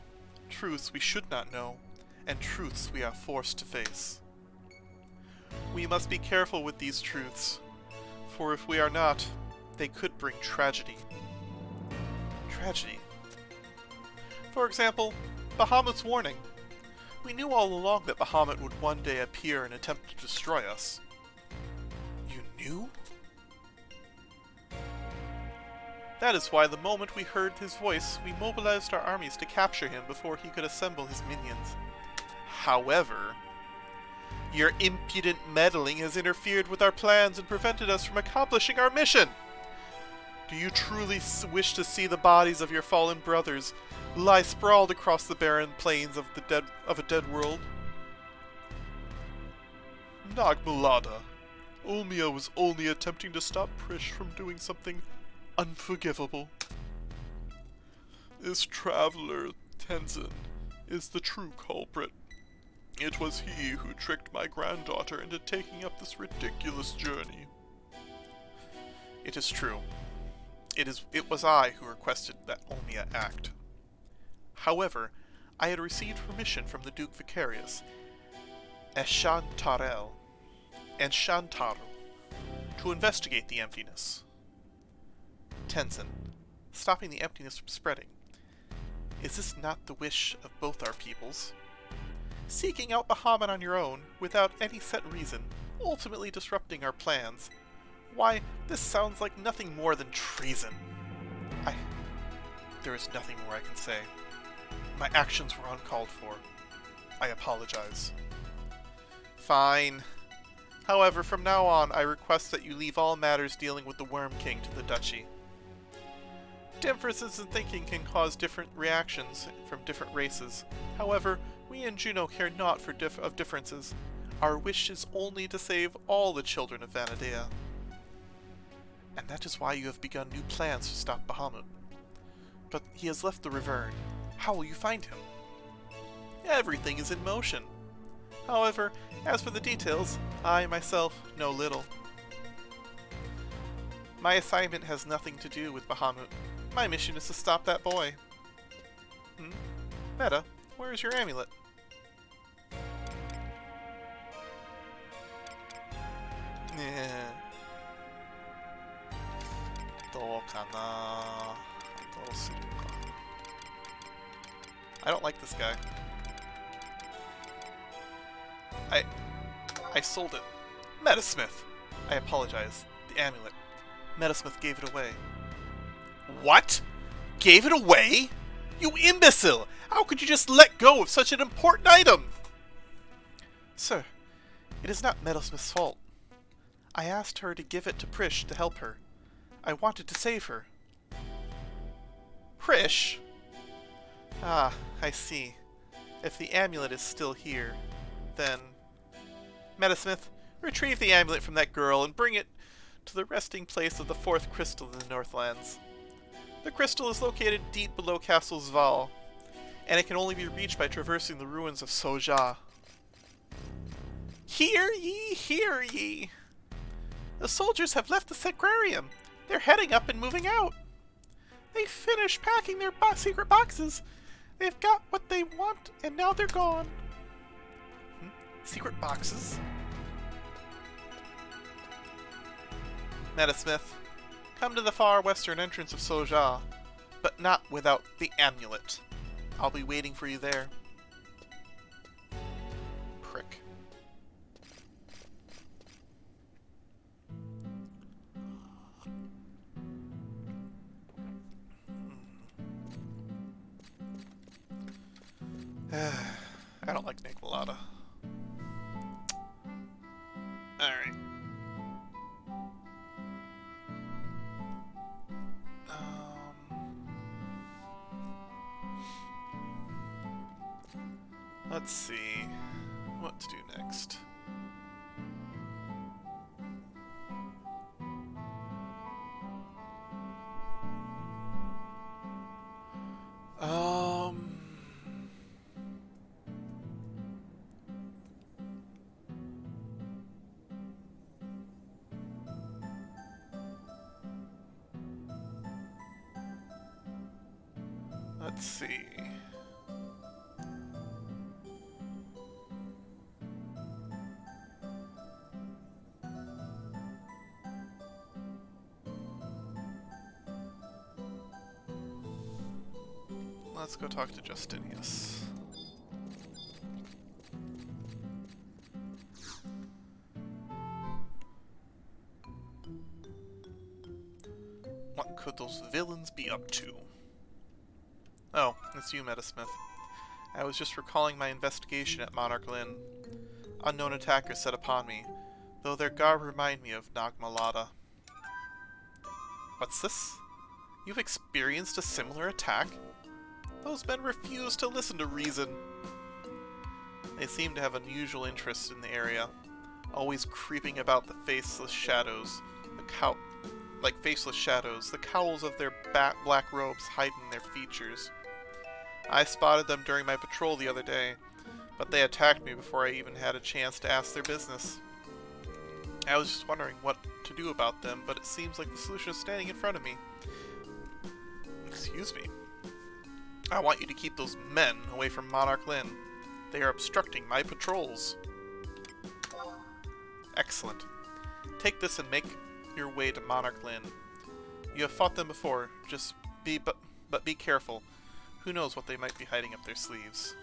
truths we should not know, and truths we are forced to face. We must be careful with these truths, for if we are not, they could bring tragedy. Tragedy. For example, Bahamut's warning. We knew all along that Bahamut would one day appear and attempt to destroy us. You knew? That is why the moment we heard his voice, we mobilized our armies to capture him before he could assemble his minions. However, your impudent meddling has interfered with our plans and prevented us from accomplishing our mission! Do you truly wish to see the bodies of your fallen brothers lie sprawled across the barren plains of a dead world? Nagmulada, Ulmia was only attempting to stop Prish from doing something unforgivable. This traveler, Tenzin, is the true culprit. It was he who tricked my granddaughter into taking up this ridiculous journey. It is true. It was I who requested that Omnia act. However, I had received permission from the Duke Vicarius, Eshantarel, and Shantaru to investigate the emptiness. Tenzin, stopping the emptiness from spreading. Is this not the wish of both our peoples? Seeking out Bahamut on your own, without any set reason, ultimately disrupting our plans. Why, this sounds like nothing more than treason. There is nothing more I can say. My actions were uncalled for. I apologize. Fine. However, from now on, I request that you leave all matters dealing with the Worm King to the Duchy. Differences in thinking can cause different reactions from different races. However, we in Juno care not for differences. Our wish is only to save all the children of Vanadea. And that is why you have begun new plans to stop Bahamut. But he has left the Riverne. How will you find him? Everything is in motion. However, as for the details, I myself know little. My assignment has nothing to do with Bahamut. My mission is to stop that boy. Meta, where is your amulet? Yeah. どうかな? どうするか? I don't like this guy. I sold it. Metasmith! I apologize. The amulet. Metasmith gave it away. What? Gave it away? You imbecile! How could you just let go of such an important item? Sir, it is not Metasmith's fault. I asked her to give it to Prish to help her. I wanted to save her. Prish? Ah, I see. If the amulet is still here, then... Metasmith, retrieve the amulet from that girl and bring it to the resting place of the fourth crystal in the Northlands. The crystal is located deep below Castle Zval, and it can only be reached by traversing the ruins of Soja. Hear ye, hear ye! The soldiers have left the Sacrarium. They're heading up and moving out. They finished packing their secret boxes. They've got what they want, and now they're gone. Secret boxes? Metasmith, come to the far western entrance of Soja, but not without the amulet. I'll be waiting for you there. Prick. I don't like Nicolata. Alright. Let's see what to do next. Let's see. Let's go talk to Justinius. What could those villains be up to? Oh, it's you, Metasmith. I was just recalling my investigation at Monarch Lynn. Unknown attackers set upon me, though their garb remind me of Nagmalata. What's this? You've experienced a similar attack? Those men refuse to listen to reason. They seem to have unusual interest in the area, always creeping about the faceless shadows, like faceless shadows, the cowls of their black robes hiding their features. I spotted them during my patrol the other day, but they attacked me before I even had a chance to ask their business. I was just wondering what to do about them, but it seems like the solution is standing in front of me. Excuse me. I want you to keep those men away from Monarch Lynn. They are obstructing my patrols. Excellent. Take this and make your way to Monarch Lynn. You have fought them before. Just be careful. Who knows what they might be hiding up their sleeves.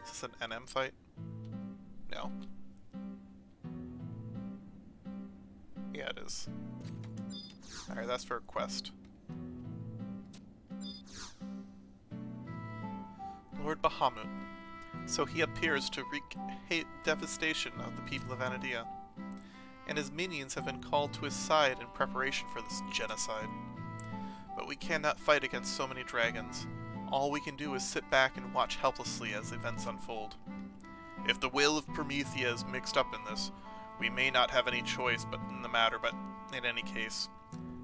Is this an NM fight? No. Yeah, it is. Alright, that's for a quest. Lord Bahamut. So he appears to wreak devastation of the people of Anadia, and his minions have been called to his side in preparation for this genocide. But we cannot fight against so many dragons. All we can do is sit back and watch helplessly as events unfold. If the will of Promethea is mixed up in this, we may not have any choice in the matter, but in any case,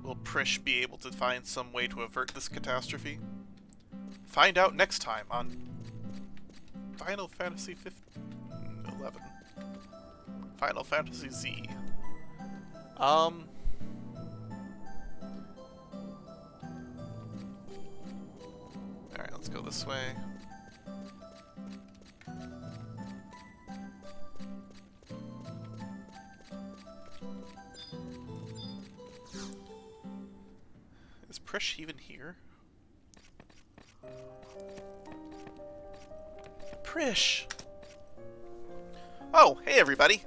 will Prish be able to find some way to avert this catastrophe? Find out next time on Final Fantasy 11. Final Fantasy Z. Alright, let's go this way. Is Prish even here? Prish! Oh, hey everybody!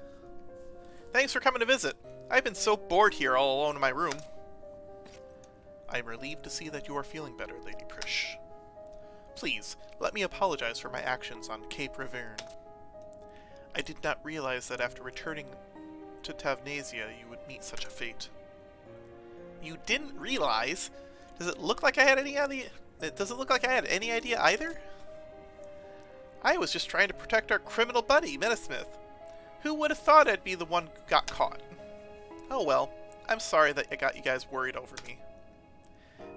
Thanks for coming to visit. I've been so bored here all alone in my room. I'm relieved to see that you are feeling better, Lady Prish. Please, let me apologize for my actions on Cape Reverne. I did not realize that after returning to Tavnasia you would meet such a fate. You didn't realize? Does it look like I had any idea? Does it look like I had any idea either? I was just trying to protect our criminal buddy, Metasmith. Who would have thought I'd be the one who got caught? Oh well, I'm sorry that I got you guys worried over me.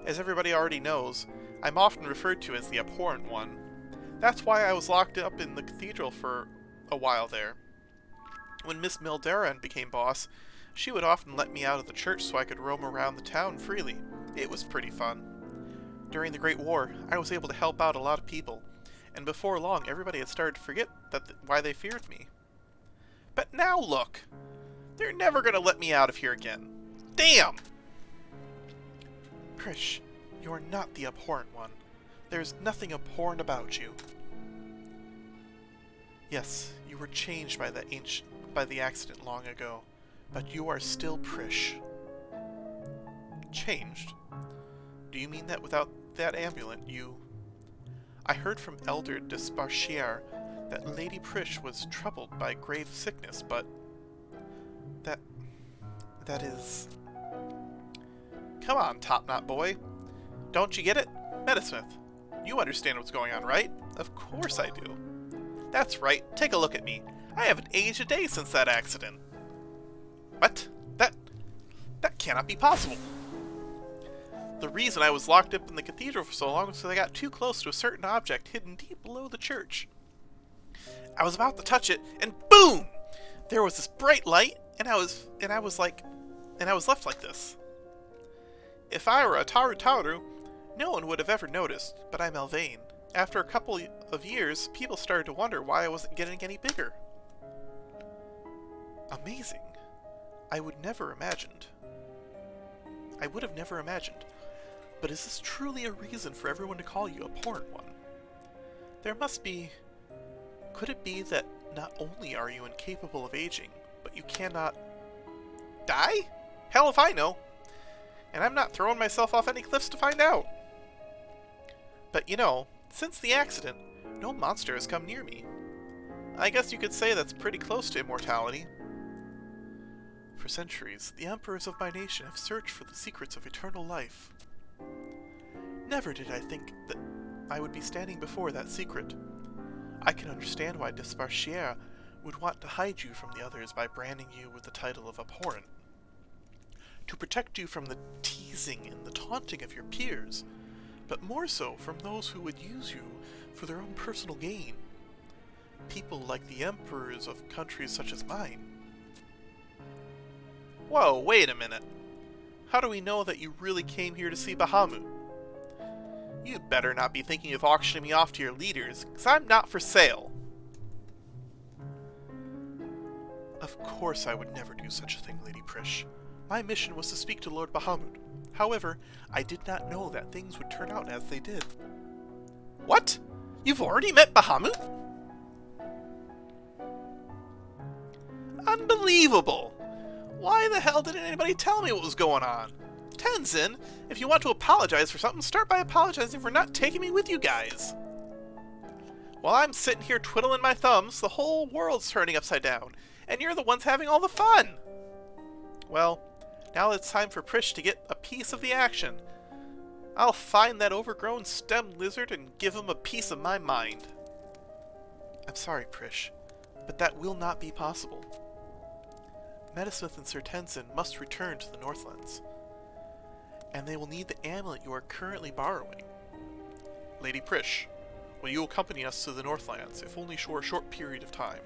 As everybody already knows, I'm often referred to as the Abhorrent One. That's why I was locked up in the cathedral for a while there. When Miss Milderan became boss, she would often let me out of the church so I could roam around the town freely. It was pretty fun. During the Great War, I was able to help out a lot of people, and before long everybody had started to forget why they feared me. But now look! They're never gonna let me out of here again. Damn! Prish, you are not the Abhorrent One. There is nothing abhorrent about you. Yes, you were changed by the accident long ago, but you are still Prish. Changed? Do you mean that without that amulet, you... I heard from Elder Desparchier that Lady Prish was troubled by grave sickness, but... That is... Come on, Top-Knot boy. Don't you get it? Metasmith, you understand what's going on, right? Of course I do. That's right, take a look at me. I haven't aged a day since that accident. What? That cannot be possible. The reason I was locked up in the cathedral for so long was because I got too close to a certain object hidden deep below the church. I was about to touch it, and boom! There was this bright light, and I was left like this. If I were a Taru, no one would have ever noticed, but I'm Elvain. After a couple of years, people started to wonder why I wasn't getting any bigger. Amazing. I would have never imagined. But is this truly a reason for everyone to call you Abhorrent One? There must be... Could it be that not only are you incapable of aging, but you cannot... die? Hell if I know! And I'm not throwing myself off any cliffs to find out! But you know, since the accident, no monster has come near me. I guess you could say that's pretty close to immortality. For centuries, the emperors of my nation have searched for the secrets of eternal life. Never did I think that I would be standing before that secret. I can understand why Desparchier would want to hide you from the others by branding you with the title of Abhorrent. to protect you from the teasing and the taunting of your peers, but more so from those who would use you for their own personal gain. People like the emperors of countries such as mine. Whoa, wait a minute. How do we know that you really came here to see Bahamut? You'd better not be thinking of auctioning me off to your leaders, because I'm not for sale. Of course I would never do such a thing, Lady Prish. My mission was to speak to Lord Bahamut. However, I did not know that things would turn out as they did. What? You've already met Bahamut? Unbelievable! Why the hell didn't anybody tell me what was going on? Tenzin, if you want to apologize for something, start by apologizing for not taking me with you guys. While I'm sitting here twiddling my thumbs, the whole world's turning upside down, and you're the ones having all the fun. Well, now it's time for Prish to get a piece of the action. I'll find that overgrown stem lizard and give him a piece of my mind. I'm sorry, Prish, but that will not be possible. Metasmith and Sir Tenzin must return to the Northlands, and they will need the amulet you are currently borrowing. Lady Prish, will you accompany us to the Northlands, if only for a short period of time?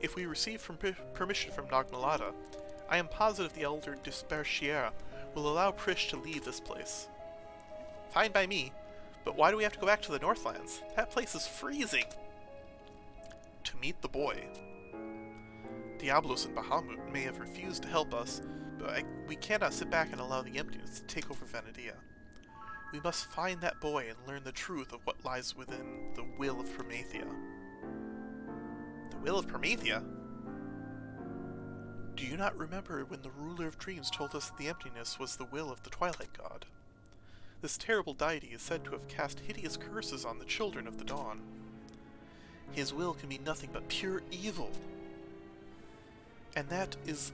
If we receive permission from Nagnalada, I am positive the Elder Disperchier will allow Prish to leave this place. Fine by me, but why do we have to go back to the Northlands? That place is freezing. To meet the boy. Diablos and Bahamut may have refused to help us, but we cannot sit back and allow the emptiness to take over Venedia. We must find that boy and learn the truth of what lies within the will of Promethea. The will of Promethea? Do you not remember when the ruler of dreams told us that the emptiness was the will of the Twilight God? This terrible deity is said to have cast hideous curses on the children of the dawn. His will can be nothing but pure evil. And it is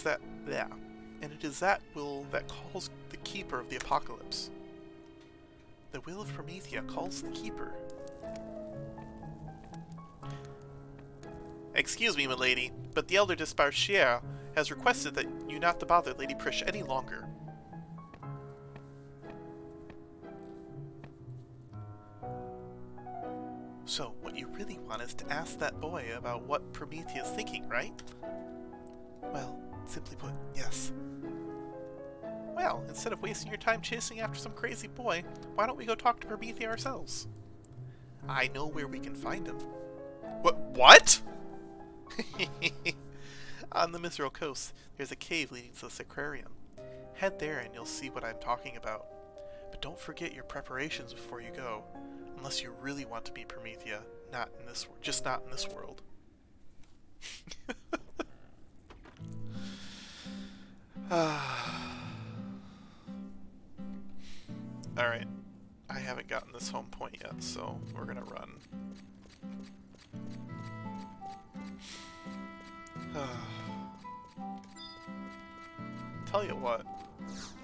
that will that calls the Keeper of the Apocalypse. The will of Promethea calls the Keeper. Excuse me, milady, but the Elder Disparchier has requested that you not to bother Lady Prish any longer. So, what you really want is to ask that boy about what Promethea is thinking, right? Well, simply put, yes. Well, instead of wasting your time chasing after some crazy boy, why don't we go talk to Promethea ourselves? I know where we can find him. What? On the Misral Coast, there's a cave leading to the Sacrarium. Head there and you'll see what I'm talking about. But don't forget your preparations before you go. Unless you really want to be Promethea, not in this just not in this world. Alright. I haven't gotten this home point yet, so we're gonna run. Tell you what,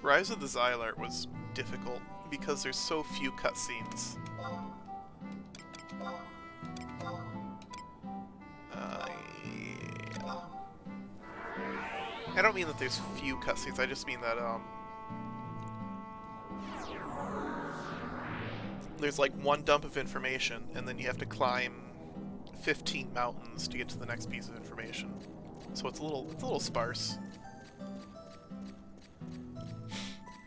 Rise of the Xylar was difficult because there's so few cutscenes. Yeah. I don't mean that there's few cutscenes, I just mean that, there's like one dump of information, and then you have to climb 15 mountains to get to the next piece of information. So it's a little sparse.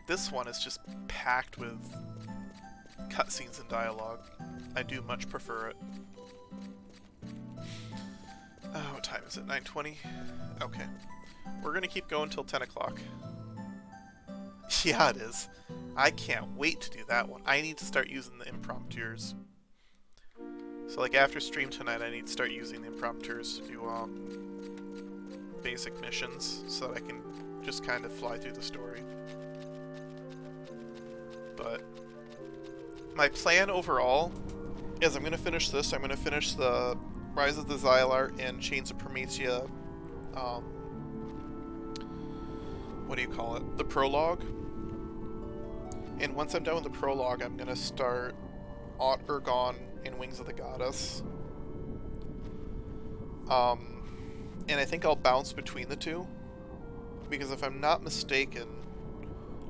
This one is just packed with cutscenes and dialogue. I do much prefer it. Oh, what time is it? 9:20? Okay. We're gonna keep going till 10 o'clock. Yeah, it is. I can't wait to do that one. I need to start using the impromptures. So, like, after stream tonight, I need to start using the impromptures to do, basic missions, so that I can just kind of fly through the story. But my plan overall is I'm going to finish this. I'm going to finish the Rise of the Xylar and Chains of Promethea, what do you call it? The prologue. And once I'm done with the prologue, I'm going to start Aut Ergon and Wings of the Goddess. And I think I'll bounce between the two. Because if I'm not mistaken,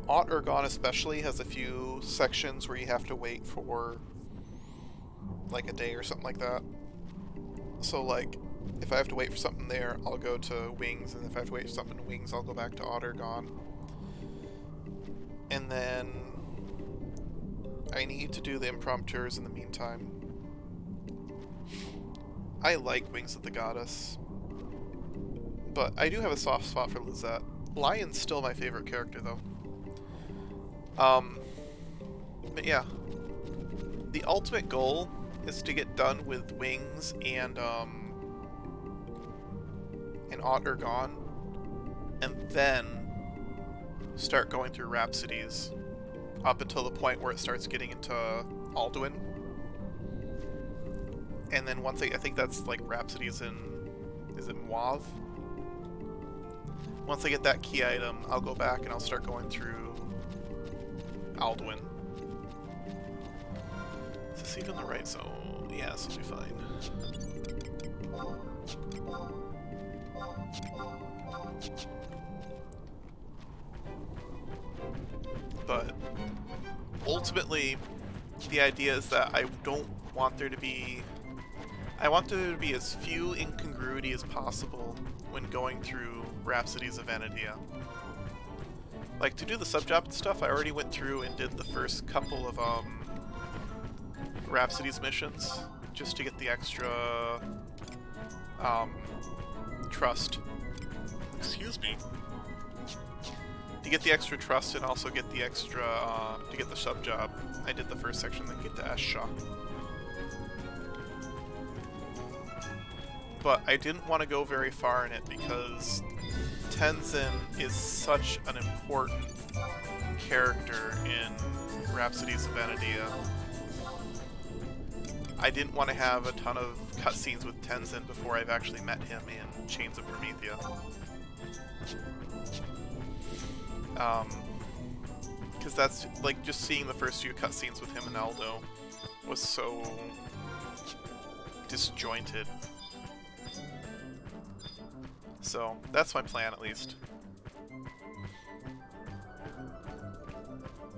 Aut Urgon especially has a few sections where you have to wait for like a day or something like that. So like, if I have to wait for something there, I'll go to Wings, and if I have to wait for something in Wings, I'll go back to Aut Urgon. And then I need to do the impromptus in the meantime. I like Wings of the Goddess, but I do have a soft spot for Lizette. Lion's still my favorite character, though. But yeah, the ultimate goal is to get done with Wings and Aut Urgon, and then start going through Rhapsodies up until the point where it starts getting into Alduin. And then once I think that's like Rhapsodies in, is it Moav? Once I get that key item, I'll go back and I'll start going through Alduin. Is this even the right zone? Yeah, this will be fine. But ultimately, the idea is that I don't want there to be... I want there to be as few incongruity as possible when going through Rhapsodies of Vanadia. Like, to do the sub-job and stuff, I already went through and did the first couple of Rhapsodies missions, just to get the extra trust. Excuse me. To get the extra trust and also get the extra, to get the sub-job, I did the first section, then get the S-Shock. But I didn't want to go very far in it because Tenzin is such an important character in Rhapsodies of Vanadia. I didn't want to have a ton of cutscenes with Tenzin before I've actually met him in Chains of Promethea. Because that's, like, just seeing the first few cutscenes with him and Aldo was so disjointed. So, that's my plan, at least.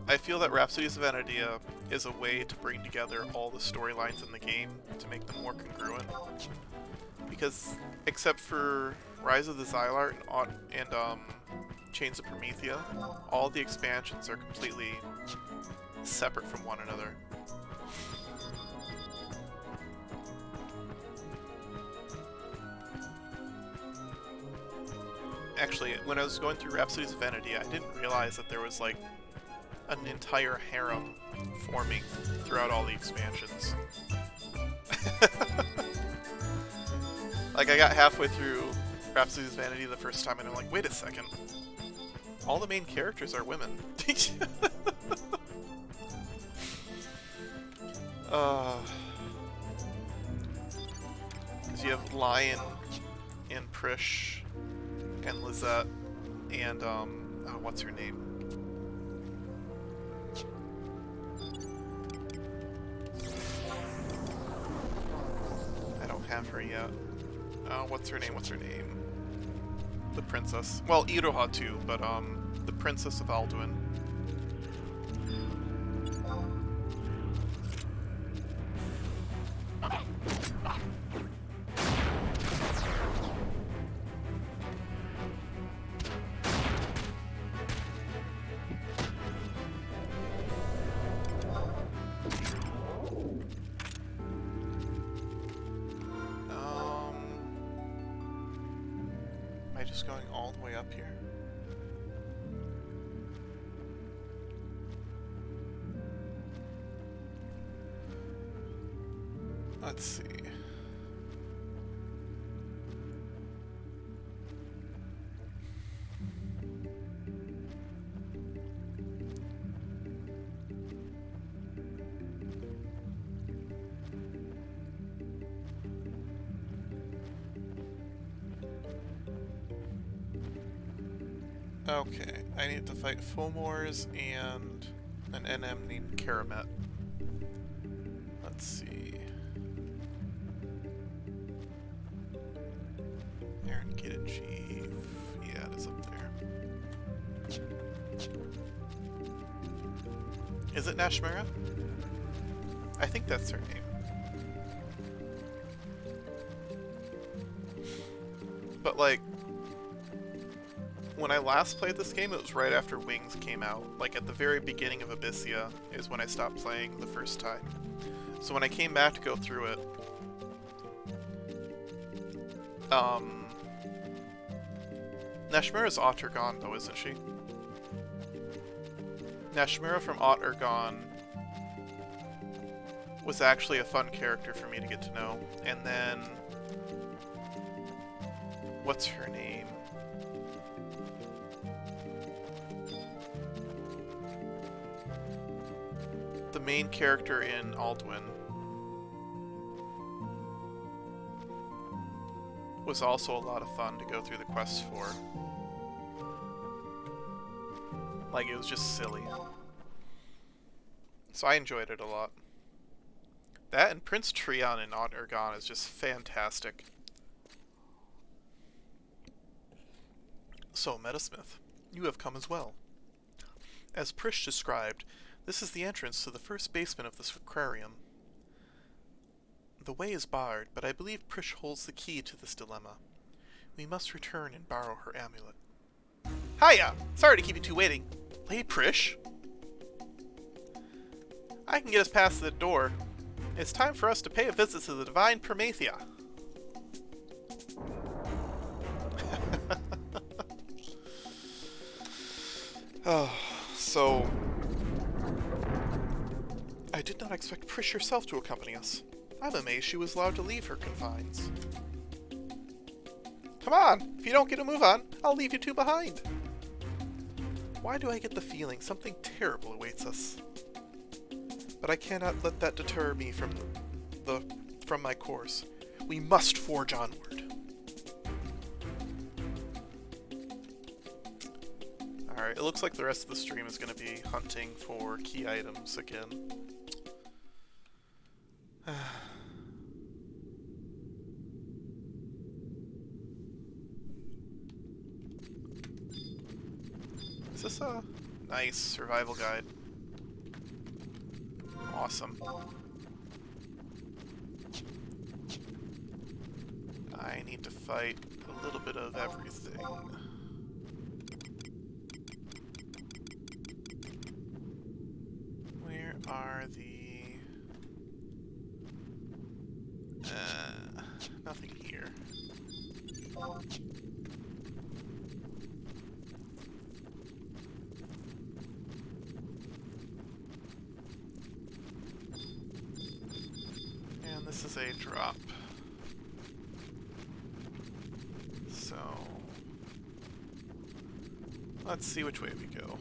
I feel that Rhapsodies of Vanadia is a way to bring together all the storylines in the game to make them more congruent. Because, except for Rise of the Xylart and Chains of Promethea, all the expansions are completely separate from one another. Actually, when I was going through Rhapsodies of Vanadia, I didn't realize that there was, like, an entire harem forming throughout all the expansions. Like, I got halfway through Rhapsodies of Vanity the first time, and I'm like, wait a second. All the main characters are women. Because you have Lion and Prish and Lizette and, oh, what's her name? I don't have her yet. What's her name? The princess. Well, Iroha too, but, the princess of Alduin. Am I just going all the way up here? Let's see. Okay, I need to fight Fomors and an NM named Karamet. Let's see. Aaron Chief. Yeah, it is up there. Is it Nashmira? I think that's her name. But like, when I last played this game, it was right after Wings came out. Like at the very beginning of Abyssia is when I stopped playing the first time. So when I came back to go through it, Nashmira's Ottergon though, isn't she? Nashmira from Ottergon was actually a fun character for me to get to know. And then, what's her name? The main character in Alduin was also a lot of fun to go through the quests for. Like, it was just silly. So I enjoyed it a lot. That and Prince Treon in Ottergon is just fantastic. So, Metasmith, you have come as well. As Prish described, this is the entrance to the first basement of this aquarium. The way is barred, but I believe Prish holds the key to this dilemma. We must return and borrow her amulet. Hiya! Sorry to keep you two waiting. Lady Prish? I can get us past the door. It's time for us to pay a visit to the divine Prometheia. Oh, so... I did not expect Prish herself to accompany us. I'm amazed she was allowed to leave her confines. Come on! If you don't get a move on, I'll leave you two behind. Why do I get the feeling something terrible awaits us? But I cannot let that deter me from my course. We must forge onward. Alright, it looks like the rest of the stream is going to be hunting for key items again. Is this a nice survival guide? Awesome. I need to fight a little bit of everything. Where are the... nothing here. And this is a drop. So... let's see which way we go.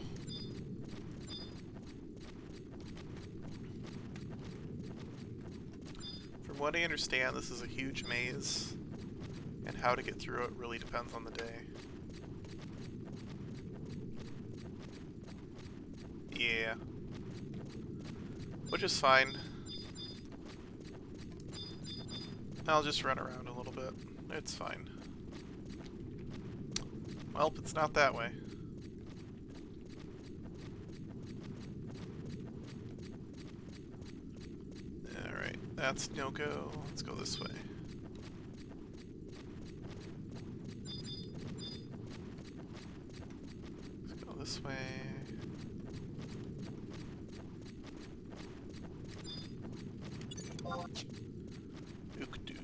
From what I understand, this is a huge maze, and how to get through it really depends on the day. Yeah. Which is fine. I'll just run around a little bit. It's fine. Well, it's not that way. Alright, that's no go. Let's go this way. Let's go this way. Ukdu.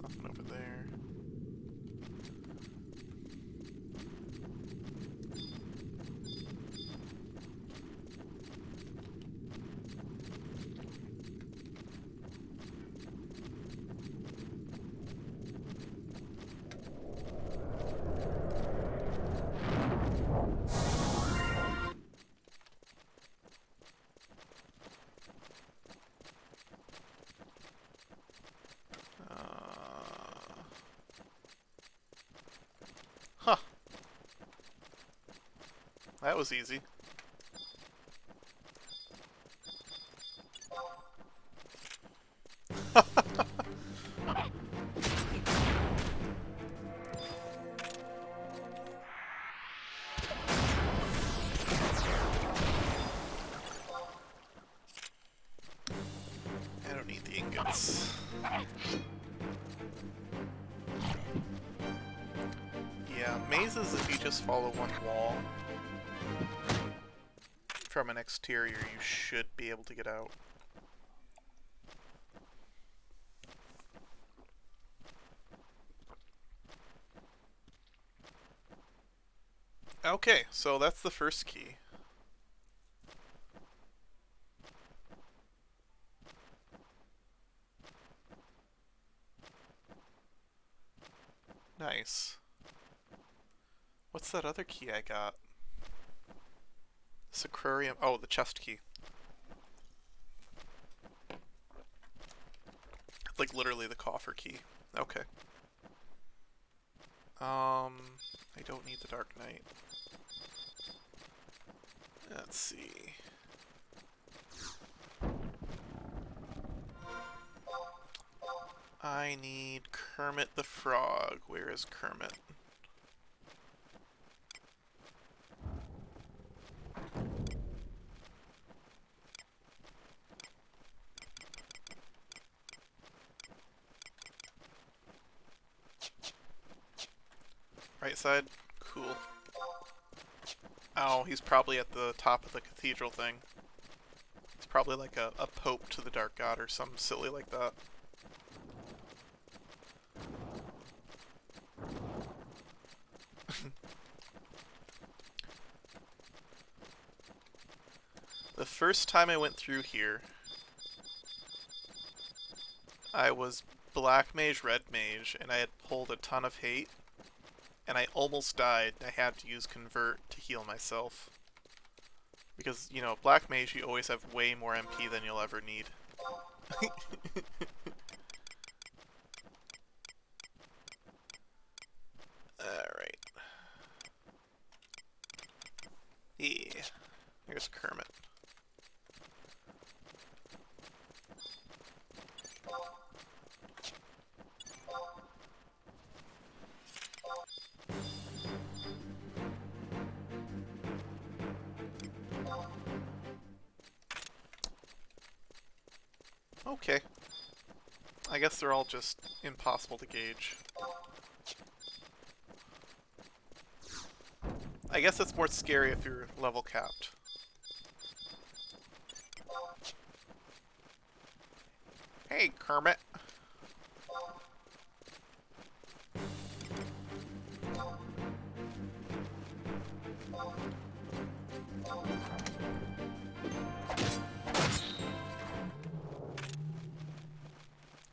Nothing over there. Huh. That was easy. mazes, if you just follow one wall from an exterior, you should be able to get out. Okay, so that's the first key. Nice. What's that other key I got? Sacrarium. Oh, the chest key. Like literally the coffer key. Okay. I don't need the Dark Knight. Let's see. I need Kermit the Frog. Where is Kermit? Right side? Cool. Oh, he's probably at the top of the cathedral thing. He's probably like a pope to the Dark God or something silly like that. The first time I went through here, I was Black Mage, Red Mage, and I had pulled a ton of hate, and I almost died. I had to use Convert to heal myself. Because, you know, Black Mage, you always have way more MP than you'll ever need. Alright. Yeah. Here's Kermit. Okay. I guess they're all just impossible to gauge. I guess it's more scary if you're level capped. Hey, Kermit.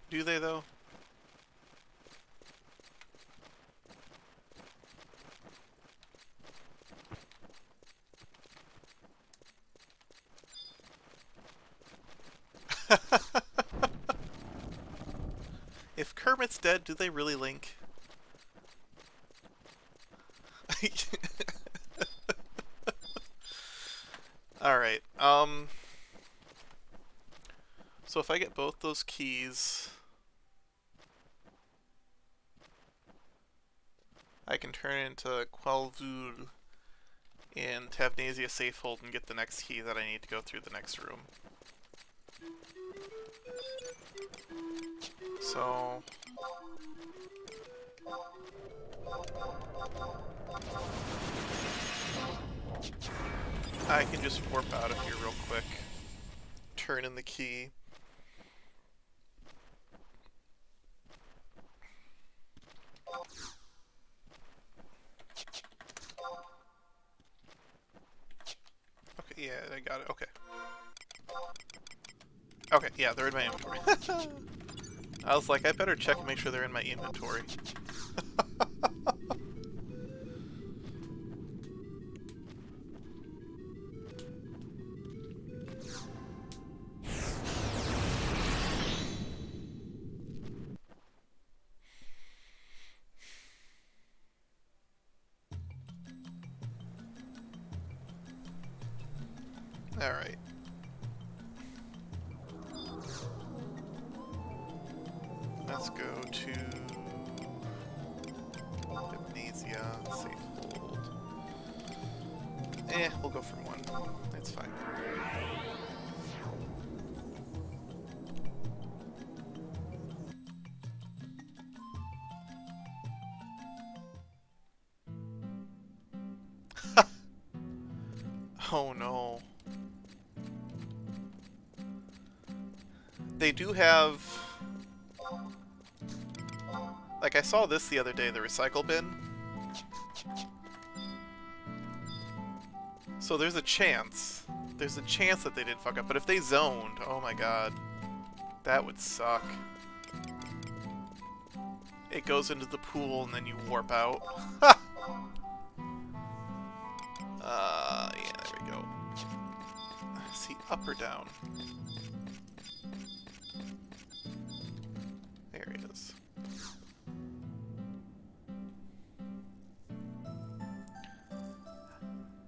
Do they, though? If Kermit's dead, do they really link? Alright, so if I get both those keys, I can turn into Quelvul in Tavnasia Safehold and get the next key that I need to go through the next room. So... I can just warp out of here real quick. Turn in the key. Okay, yeah, I got it. Okay. Okay, yeah, they're in my inventory. I was like, I better check and make sure they're in my inventory. Alright. Let's go to Amnesia, Safehold. We'll go from one. It's fine. Oh no. They do have... Like, I saw this the other day, the recycle bin. So there's a chance. There's a chance that they did fuck up, but if they zoned, oh my god. That would suck. It goes into the pool and then you warp out. Yeah, there we go. See, up or down? There he is.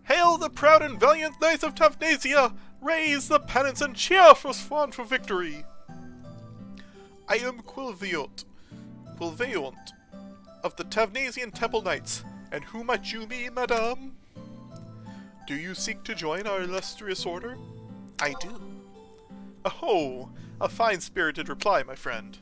Hail the proud and valiant knights of Tavnasia! Raise the pennants and cheer for swan for victory! I am Quilveont of the Tavnasian Temple Knights, and who might you be, madame? Do you seek to join our illustrious order? I do. Oh, a fine-spirited reply, my friend.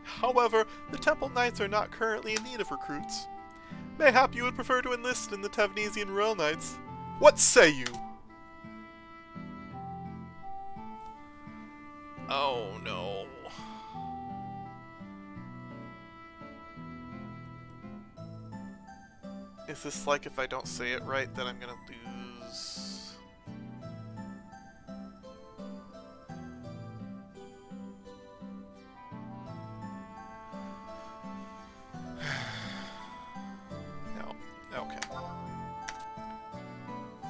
However, the Temple Knights are not currently in need of recruits. Mayhap you would prefer to enlist in the Tavnasian Royal Knights. What say you? Oh no. Is this like if I don't say it right that I'm gonna lose? No. Okay.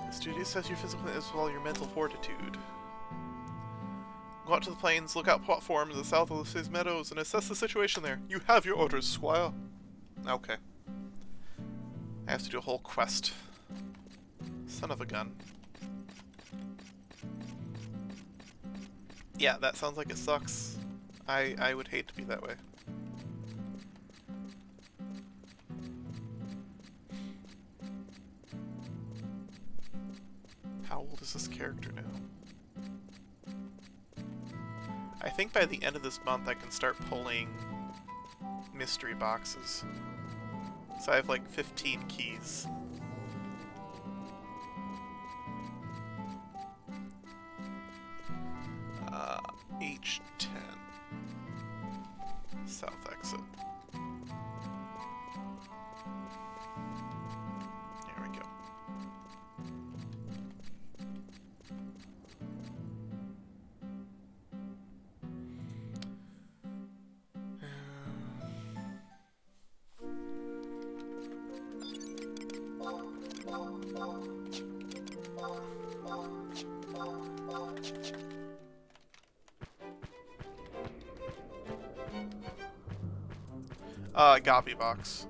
This duty assess your physical as well as your mental fortitude. Go out to the plains, look out platform to the south of the meadows, and assess the situation there. You have your orders, squire. Okay. I have to do a whole quest. Son of a gun. Yeah, that sounds like it sucks. I would hate to be that way. How old is this character now? I think by the end of this month I can start pulling mystery boxes. So I have like 15 keys. H10. South exit. There we go. Gobby box.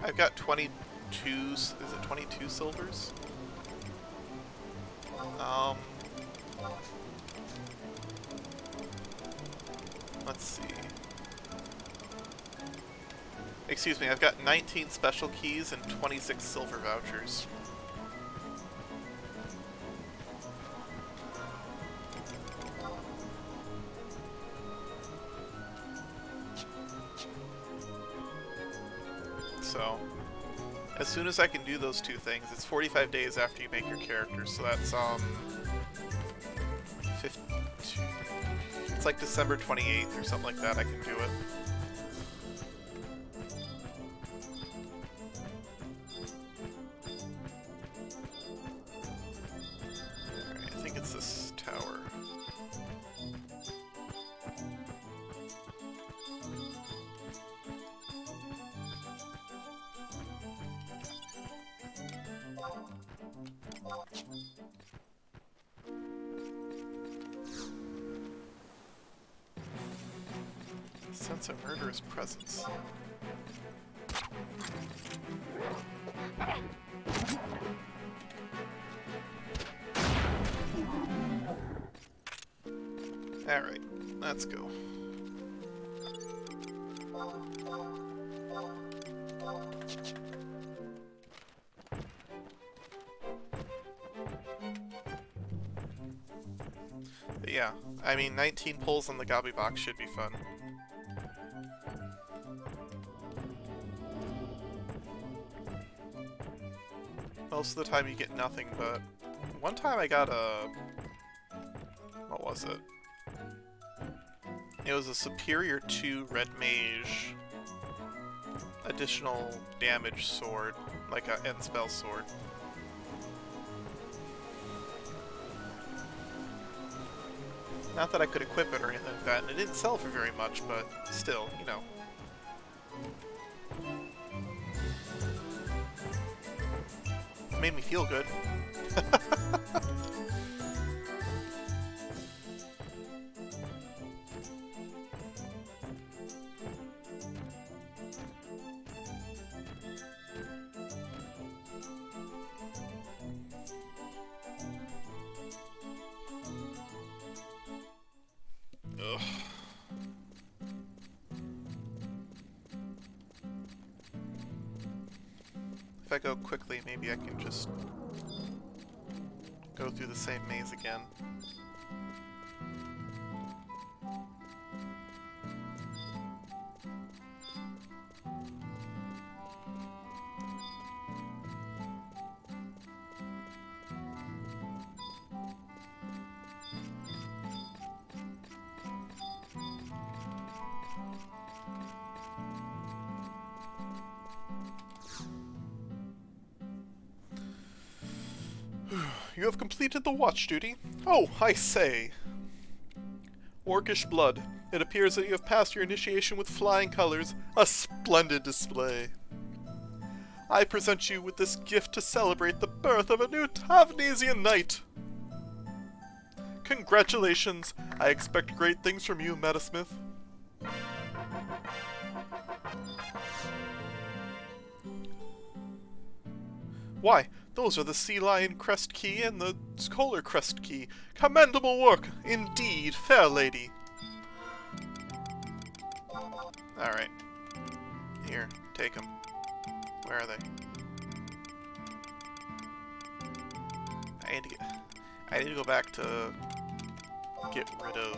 I've got 22, is it 22 silvers? Let's see. Excuse me, I've got 19 special keys and 26 silver vouchers. So, as soon as I can do those two things, it's 45 days after you make your character, so that's, 15, it's like December 28th or something like that, I can do it. Alright, I think it's this tower. Sense a murderous presence. Alright, let's go. But yeah, I mean, 19 pulls on the Gobby box should be fun. most of the time you get nothing, but one time I got a... what was it? It was a Superior 2 Red Mage additional damage sword, like a end spell sword. Not that I could equip it or anything like that, and it didn't sell for very much, but still, you know. It made me feel good. Ugh. If I go quickly, maybe I can just go through the same maze again. You have completed the watch duty. Oh, I say. Orcish blood. It appears that you have passed your initiation with flying colors. A splendid display. I present you with this gift to celebrate the birth of a new Tavnesian knight. Congratulations. I expect great things from you, Metasmith. Why, those are the Sea Lion Crest Key and the Scholar Crest Key. Commendable work, indeed, fair lady. Alright. Here, take them. Where are they? I need to go back to get rid of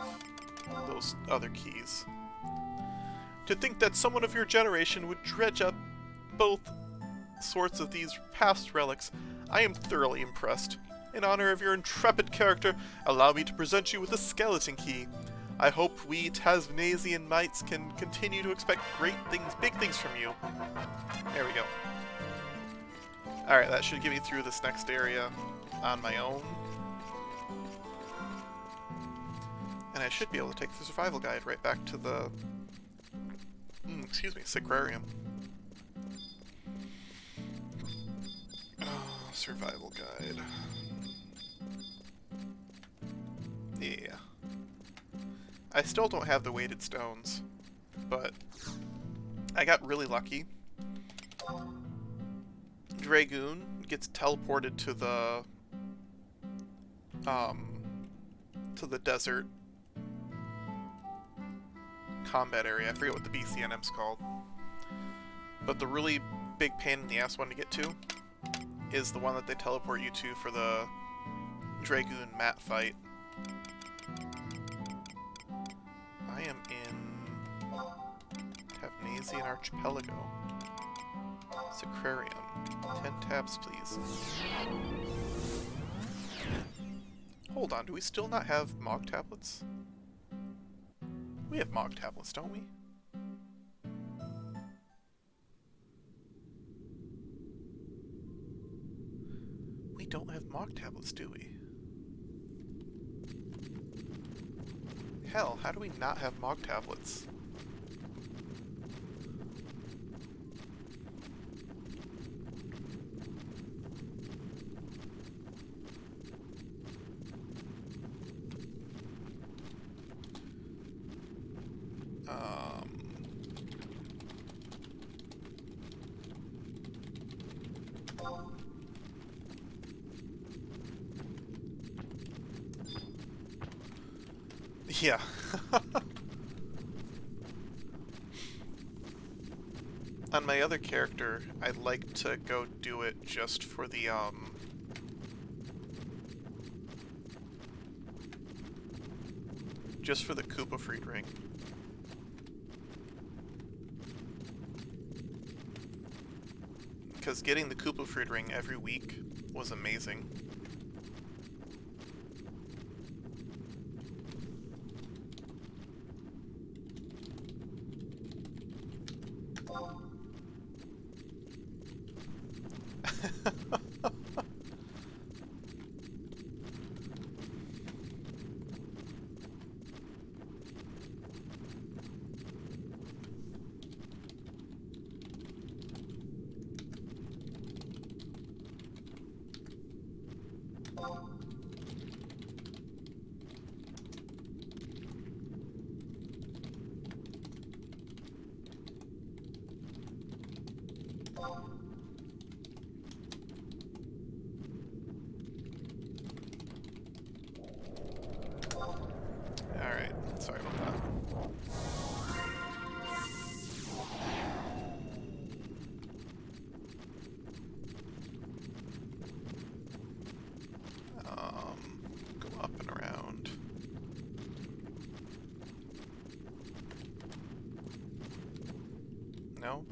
those other keys. To think that someone of your generation would dredge up both sorts of these past relics, I am thoroughly impressed. In honor of your intrepid character, allow me to present you with a skeleton key. I hope we Tasmanian knights can continue to expect great things, big things from you. There we go. Alright, that should get me through this next area on my own. And I should be able to take the survival guide right back to the... excuse me, Sacrarium. Survival guide. Yeah. I still don't have the weighted stones, but I got really lucky. Dragoon gets teleported to the desert combat area. I forget what the BCNM's called. But the really big pain in the ass one to get to is the one that they teleport you to for the Dragoon mat fight. I am in Tavnesian Archipelago. Sacrarium. 10 tabs, please. Hold on, do we still not have Mog tablets? We have Mog tablets, don't we? We don't have Mog tablets, do we? Hell, how do we not have Mog tablets? Yeah. On my other character, I'd like to go do it just for the, just for the Koopa Freed ring. because getting the Koopa Fruit Ring every week was amazing. Alright, sorry about that. Go up and around. No?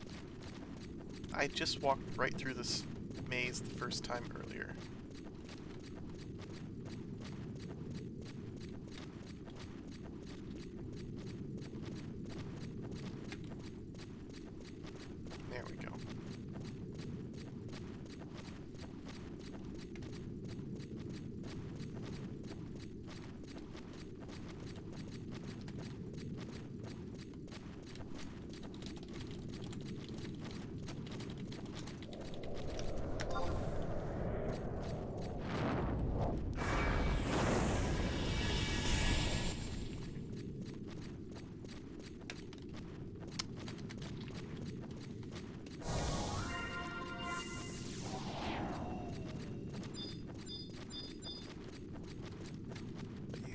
I just walked right through this maze the first time earlier. There we go.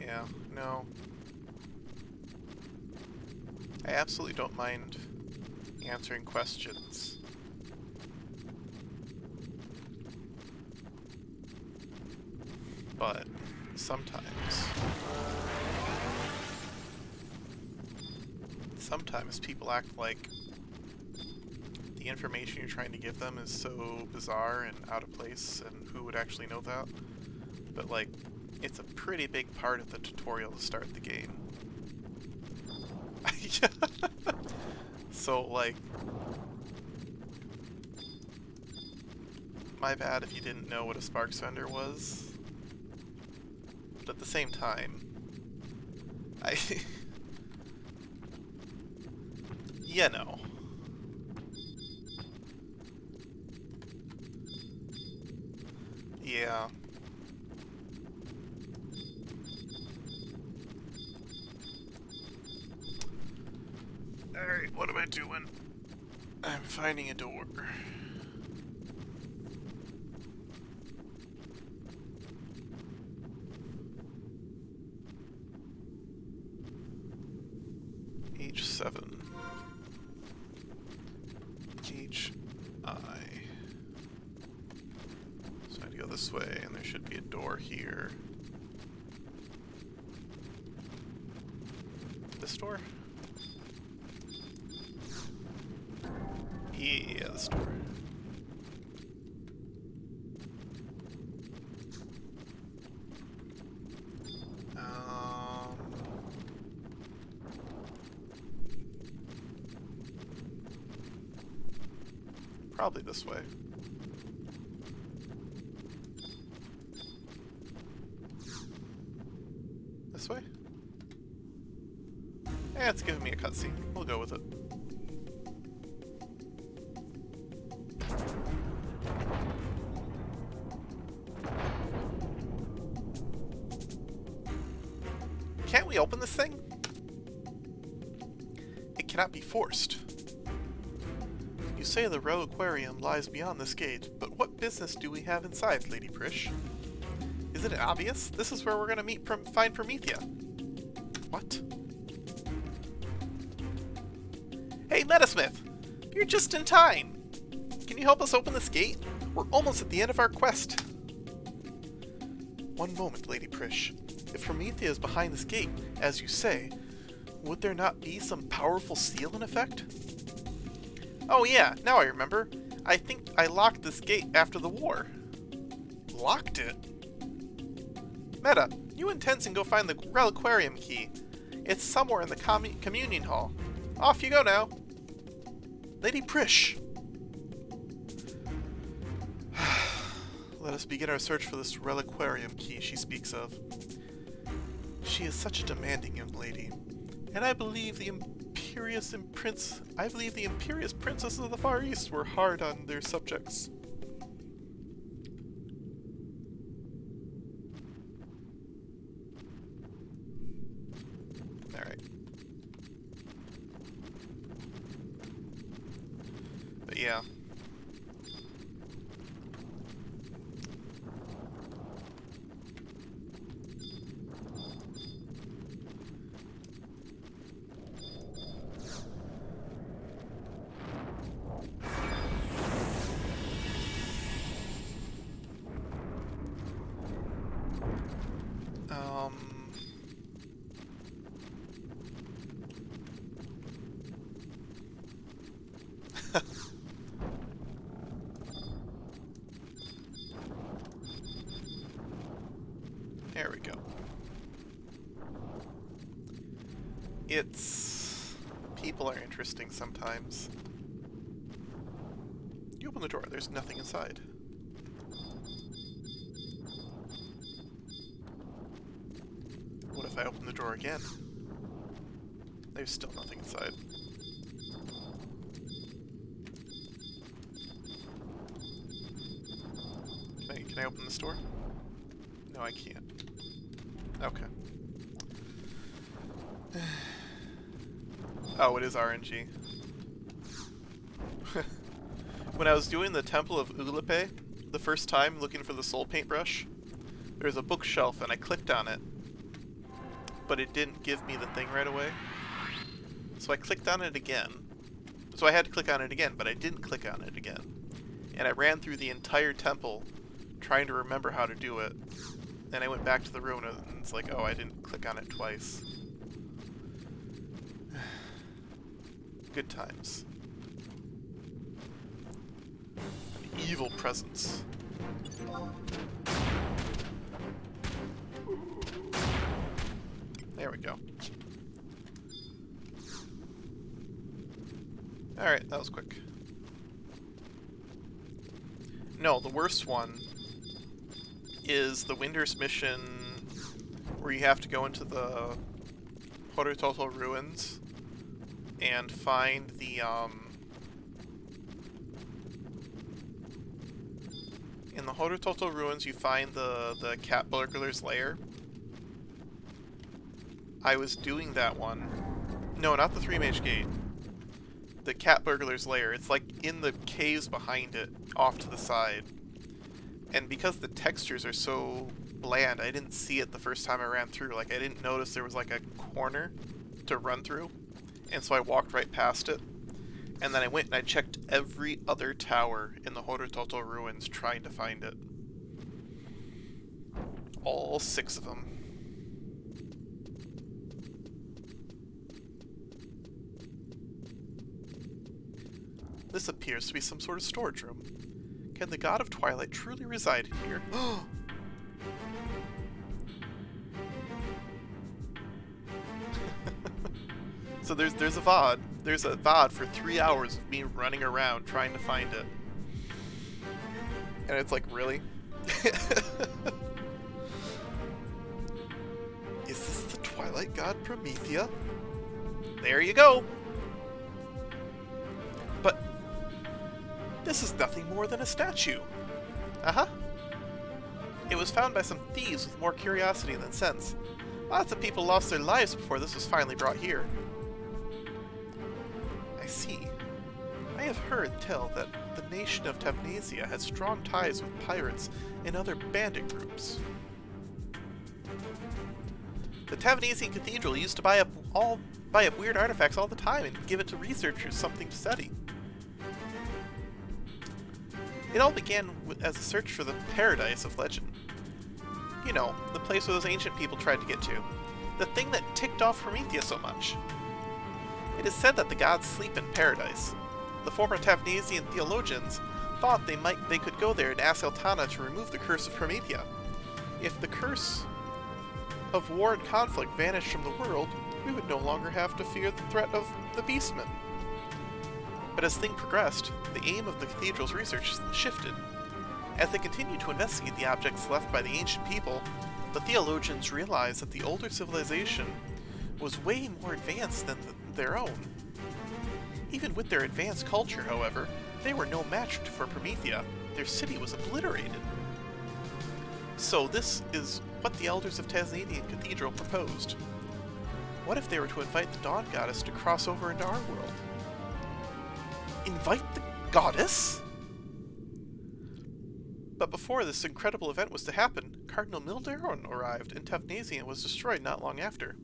Yeah, no. I absolutely don't mind answering questions. But sometimes people act like the information you're trying to give them is so bizarre and out of place, and who would actually know that? But like, it's a pretty big part of the tutorial to start the game. So, like, my bad if you didn't know what a Sparks Vendor was. But at the same time, you know. Yeah. Alright, what am I doing? I'm finding a door. H7. H-I. So I have to go this way, and there should be a door here. This door? Yeah, this door. Probably this way. This way? Yeah, it's giving me a cutscene. We'll go with it. Can't we open this thing? It cannot be forced. You say the reliquarium lies beyond this gate, but what business do we have inside, Lady Prish? Isn't it obvious? This is where we're gonna find Promethea. What? Hey, Metasmith! You're just in time! Can you help us open this gate? We're almost at the end of our quest. One moment, Lady Prish. If Promethea is behind this gate, as you say, would there not be some powerful seal in effect? Oh yeah, now I remember. I think I locked this gate after the war. Locked it? Meta, you and Tenzin go find the reliquarium key. It's somewhere in the communion hall. Off you go now. Lady Prish! Let us begin our search for this reliquarium key she speaks of. She is such a demanding young lady, and I believe the imperious princesses of the Far East were hard on their subjects. Alright. But yeah. There we go. People are interesting sometimes. You open the door, there's nothing inside. What if I open the door again? There's still nothing inside. Can I open this door? No, I can't. Okay. Oh, it is RNG. When I was doing the Temple of Ulipe the first time looking for the soul paintbrush, there was a bookshelf and I clicked on it, but it didn't give me the thing right away. So I clicked on it again. So I had to click on it again, but I didn't click on it again. And I ran through the entire temple trying to remember how to do it. And I went back to the room and it's like, oh, I didn't click on it twice. Good times. An evil presence. There we go. Alright, that was quick. No, the worst one is the Winter's mission where you have to go into the Horutoto ruins and find the, in the Horutoto ruins you find the cat burglar's lair. I was doing that one. No, not the Three-Mage Gate. The cat burglar's lair. It's like in the caves behind it, off to the side. And because the textures are so bland, I didn't see it the first time I ran through. Like, I didn't notice there was like a corner to run through. And so I walked right past it. And then I went and I checked every other tower in the Horutoto ruins trying to find it. All 6 of them. This appears to be some sort of storage room. Can the god of Twilight truly reside here? So there's a VOD. There's a VOD for 3 hours of me running around trying to find it. And it's like, really? Is this the Twilight god Promethea? There you go! But this is nothing more than a statue. Uh-huh. It was found by some thieves with more curiosity than sense. Lots of people lost their lives before this was finally brought here. I see. I have heard tell that the nation of Tavnesia has strong ties with pirates and other bandit groups. The Tavnesian Cathedral used to buy up weird artifacts all the time and give it to researchers something to study. It all began as a search for the paradise of legend. You know, the place where those ancient people tried to get to. The thing that ticked off Promethea so much. It is said that the gods sleep in paradise. The former Tavnesian theologians thought they could go there and ask Altana to remove the curse of Promethea. If the curse of war and conflict vanished from the world, we would no longer have to fear the threat of the Beastmen. But as things progressed, the aim of the cathedral's research shifted. As they continued to investigate the objects left by the ancient people, the theologians realized that the older civilization was way more advanced than their own. Even with their advanced culture, however, they were no match for Promethea. Their city was obliterated. So this is what the elders of Tasmanian Cathedral proposed. What if they were to invite the Dawn Goddess to cross over into our world? Invite the goddess? But before this incredible event was to happen, Cardinal Milderon arrived, and Tavnasian was destroyed not long after.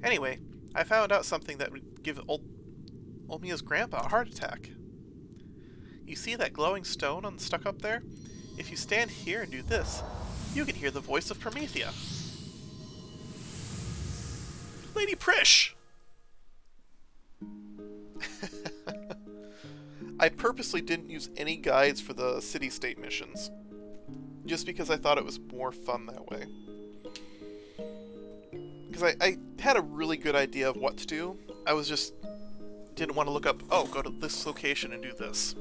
Anyway, I found out something that would give Olmia's grandpa a heart attack. You see that glowing stone stuck up there? If you stand here and do this, you can hear the voice of Promethea. Lady Prish! I purposely didn't use any guides for the city-state missions, just because I thought it was more fun that way. Because I had a really good idea of what to do. I was just didn't want to look up, oh, go to this location and do this.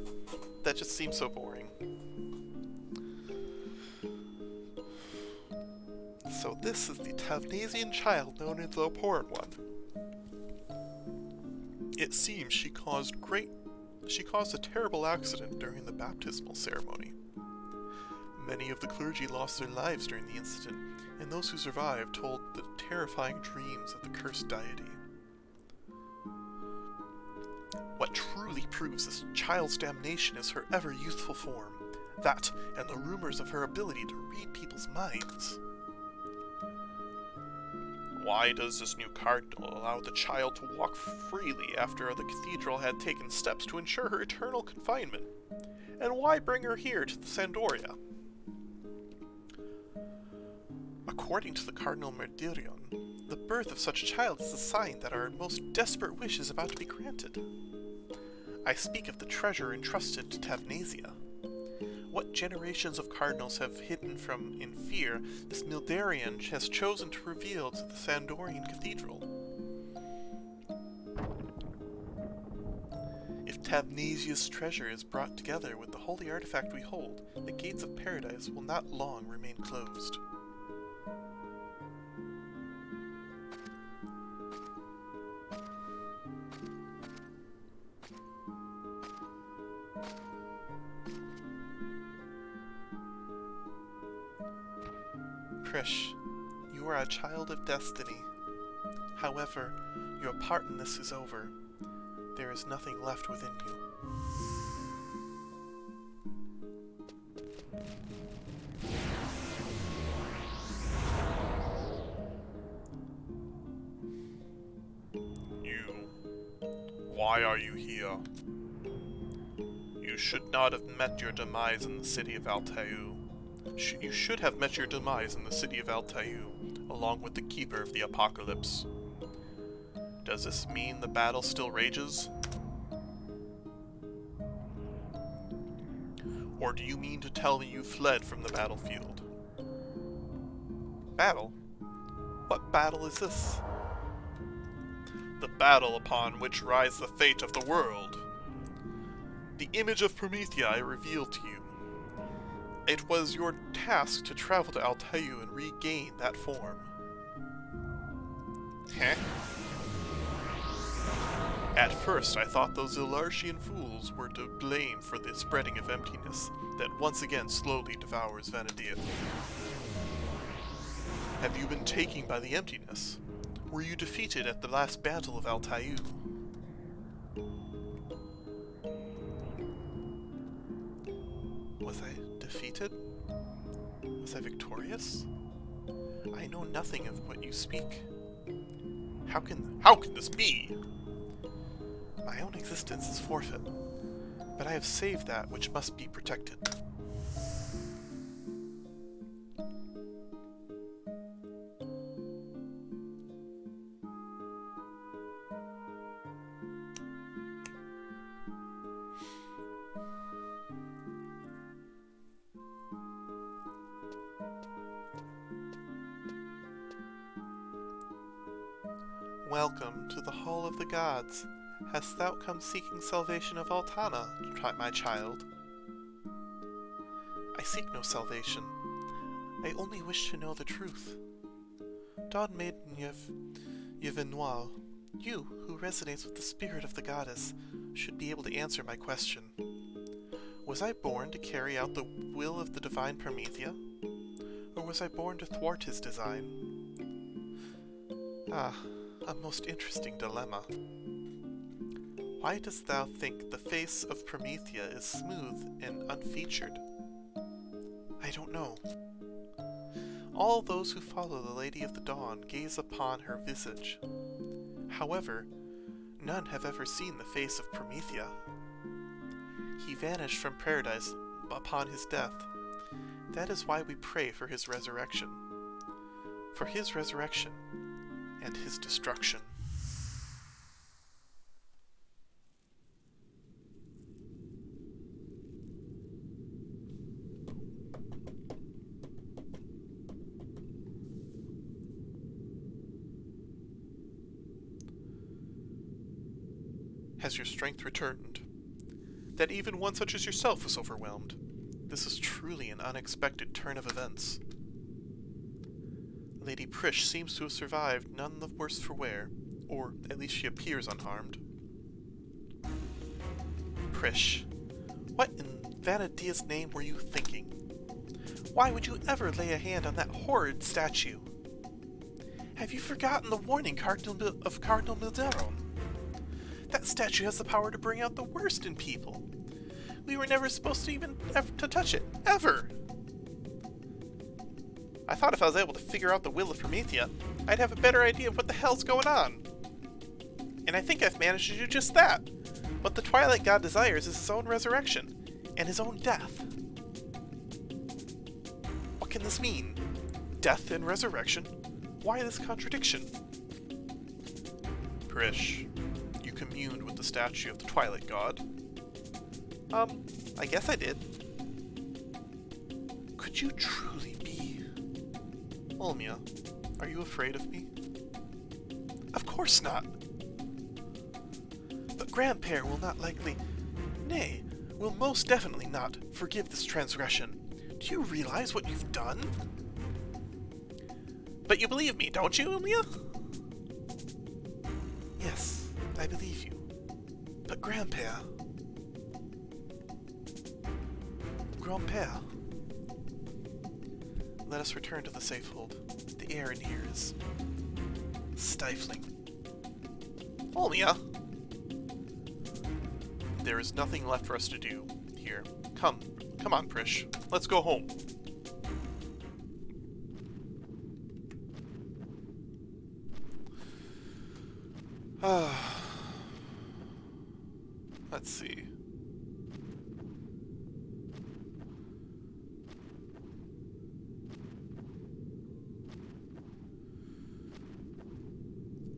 That just seems so boring. So this is the Tavnasian child known as the Abhorrent One. It seems she caused a terrible accident during the baptismal ceremony. Many of the clergy lost their lives during the incident, and those who survived told the terrifying dreams of the cursed deity. What truly proves this child's damnation is her ever-youthful form, that and the rumors of her ability to read people's minds. Why does this new cardinal allow the child to walk freely after the cathedral had taken steps to ensure her eternal confinement? And why bring her here to the Sandoria? According to the Cardinal Merdirion, the birth of such a child is a sign that our most desperate wish is about to be granted. I speak of the treasure entrusted to Tavnasia. What generations of cardinals have hidden from in fear, this Mildarian has chosen to reveal to the Sandorian Cathedral. If Tavnasia's treasure is brought together with the holy artifact we hold, the gates of paradise will not long remain closed. Krish, you are a child of destiny. However, your part in this is over. There is nothing left within you. Why are you here? You should not have met your demise in the city of Altair. You should have met your demise in the city of Altair, along with the Keeper of the Apocalypse. Does this mean the battle still rages? Or do you mean to tell me you fled from the battlefield? Battle? What battle is this? The battle upon which rides the fate of the world. The image of Promethea I revealed to you. It was your task to travel to Altair and regain that form. Heh? At first I thought those Ilartian fools were to blame for the spreading of emptiness that once again slowly devours Vanadia. Have you been taken by the emptiness? Were you defeated at the last battle of Altair? Was I defeated? Was I victorious? I know nothing of what you speak. How can this be? My own existence is forfeit, but I have saved that which must be protected. Welcome to the Hall of the Gods. Hast thou come seeking salvation of Altana, my child? I seek no salvation. I only wish to know the truth. Dawn Maiden Yevenoir, you, who resonates with the spirit of the goddess, should be able to answer my question. Was I born to carry out the will of the divine Promethea? Or was I born to thwart his design? Ah, a most interesting dilemma. Why dost thou think the face of Promethea is smooth and unfeatured? I don't know. All those who follow the Lady of the Dawn gaze upon her visage. However, none have ever seen the face of Promethea. He vanished from paradise upon his death. That is why we pray for his resurrection. For his resurrection and his destruction. Has your strength returned? That even one such as yourself was overwhelmed. This is truly an unexpected turn of events. Lady Prish seems to have survived none the worse for wear, or at least she appears unharmed. Prish, what in Vanadia's name were you thinking? Why would you ever lay a hand on that horrid statue? Have you forgotten the warning of Cardinal Milderon? That statue has the power to bring out the worst in people. We were never supposed to even to touch it, ever. I thought if I was able to figure out the will of Promethea, I'd have a better idea of what the hell's going on. And I think I've managed to do just that. What the Twilight God desires is his own resurrection, and his own death. What can this mean? Death and resurrection? Why this contradiction? Prish, you communed with the statue of the Twilight God. I guess I did. Could you truly be... Olmia, are you afraid of me? Of course not. But Grandpere will not likely... Nay, will most definitely not forgive this transgression. Do you realize what you've done? But you believe me, don't you, Olmia? Yes, I believe you. But Grandpere... Grandpere... Let us return to the safe hold. The air in here is... stifling. Olmia! There is nothing left for us to do here. Come on, Prish. Let's go home. Let's see.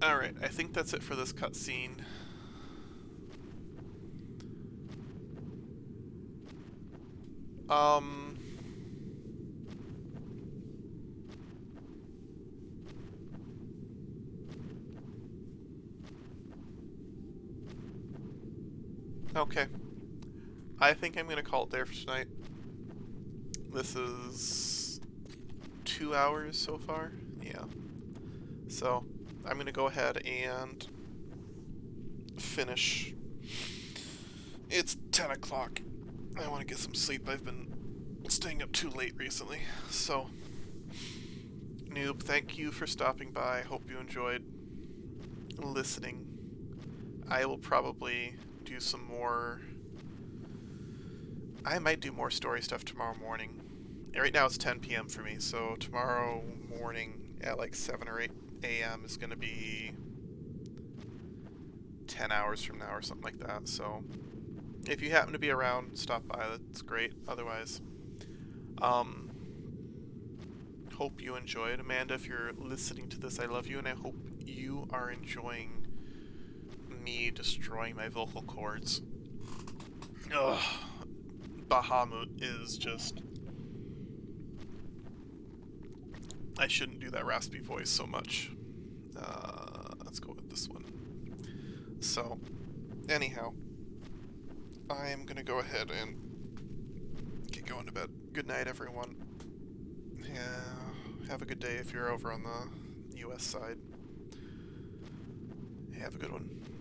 Alright, I think that's it for this cutscene. Okay. I think I'm going to call it there for tonight. This is 2 hours so far. Yeah. So, I'm going to go ahead and finish. It's 10 o'clock. I want to get some sleep. I've been staying up too late recently. So, Noob, thank you for stopping by. Hope you enjoyed listening. I will probably do some more... I might do more story stuff tomorrow morning. Right now it's 10 p.m. for me, so tomorrow morning at like 7 or 8 a.m. is going to be 10 hours from now or something like that. So if you happen to be around, stop by. That's great. Otherwise, hope you enjoyed. Amanda, if you're listening to this, I love you, and I hope you are enjoying me destroying my vocal cords. Ugh. Bahamut is just... I shouldn't do that raspy voice so much. let's go with this one. So, anyhow, I'm gonna go ahead and get going to bed. Good night, everyone. Yeah, have a good day if you're over on the US side. Have a good one.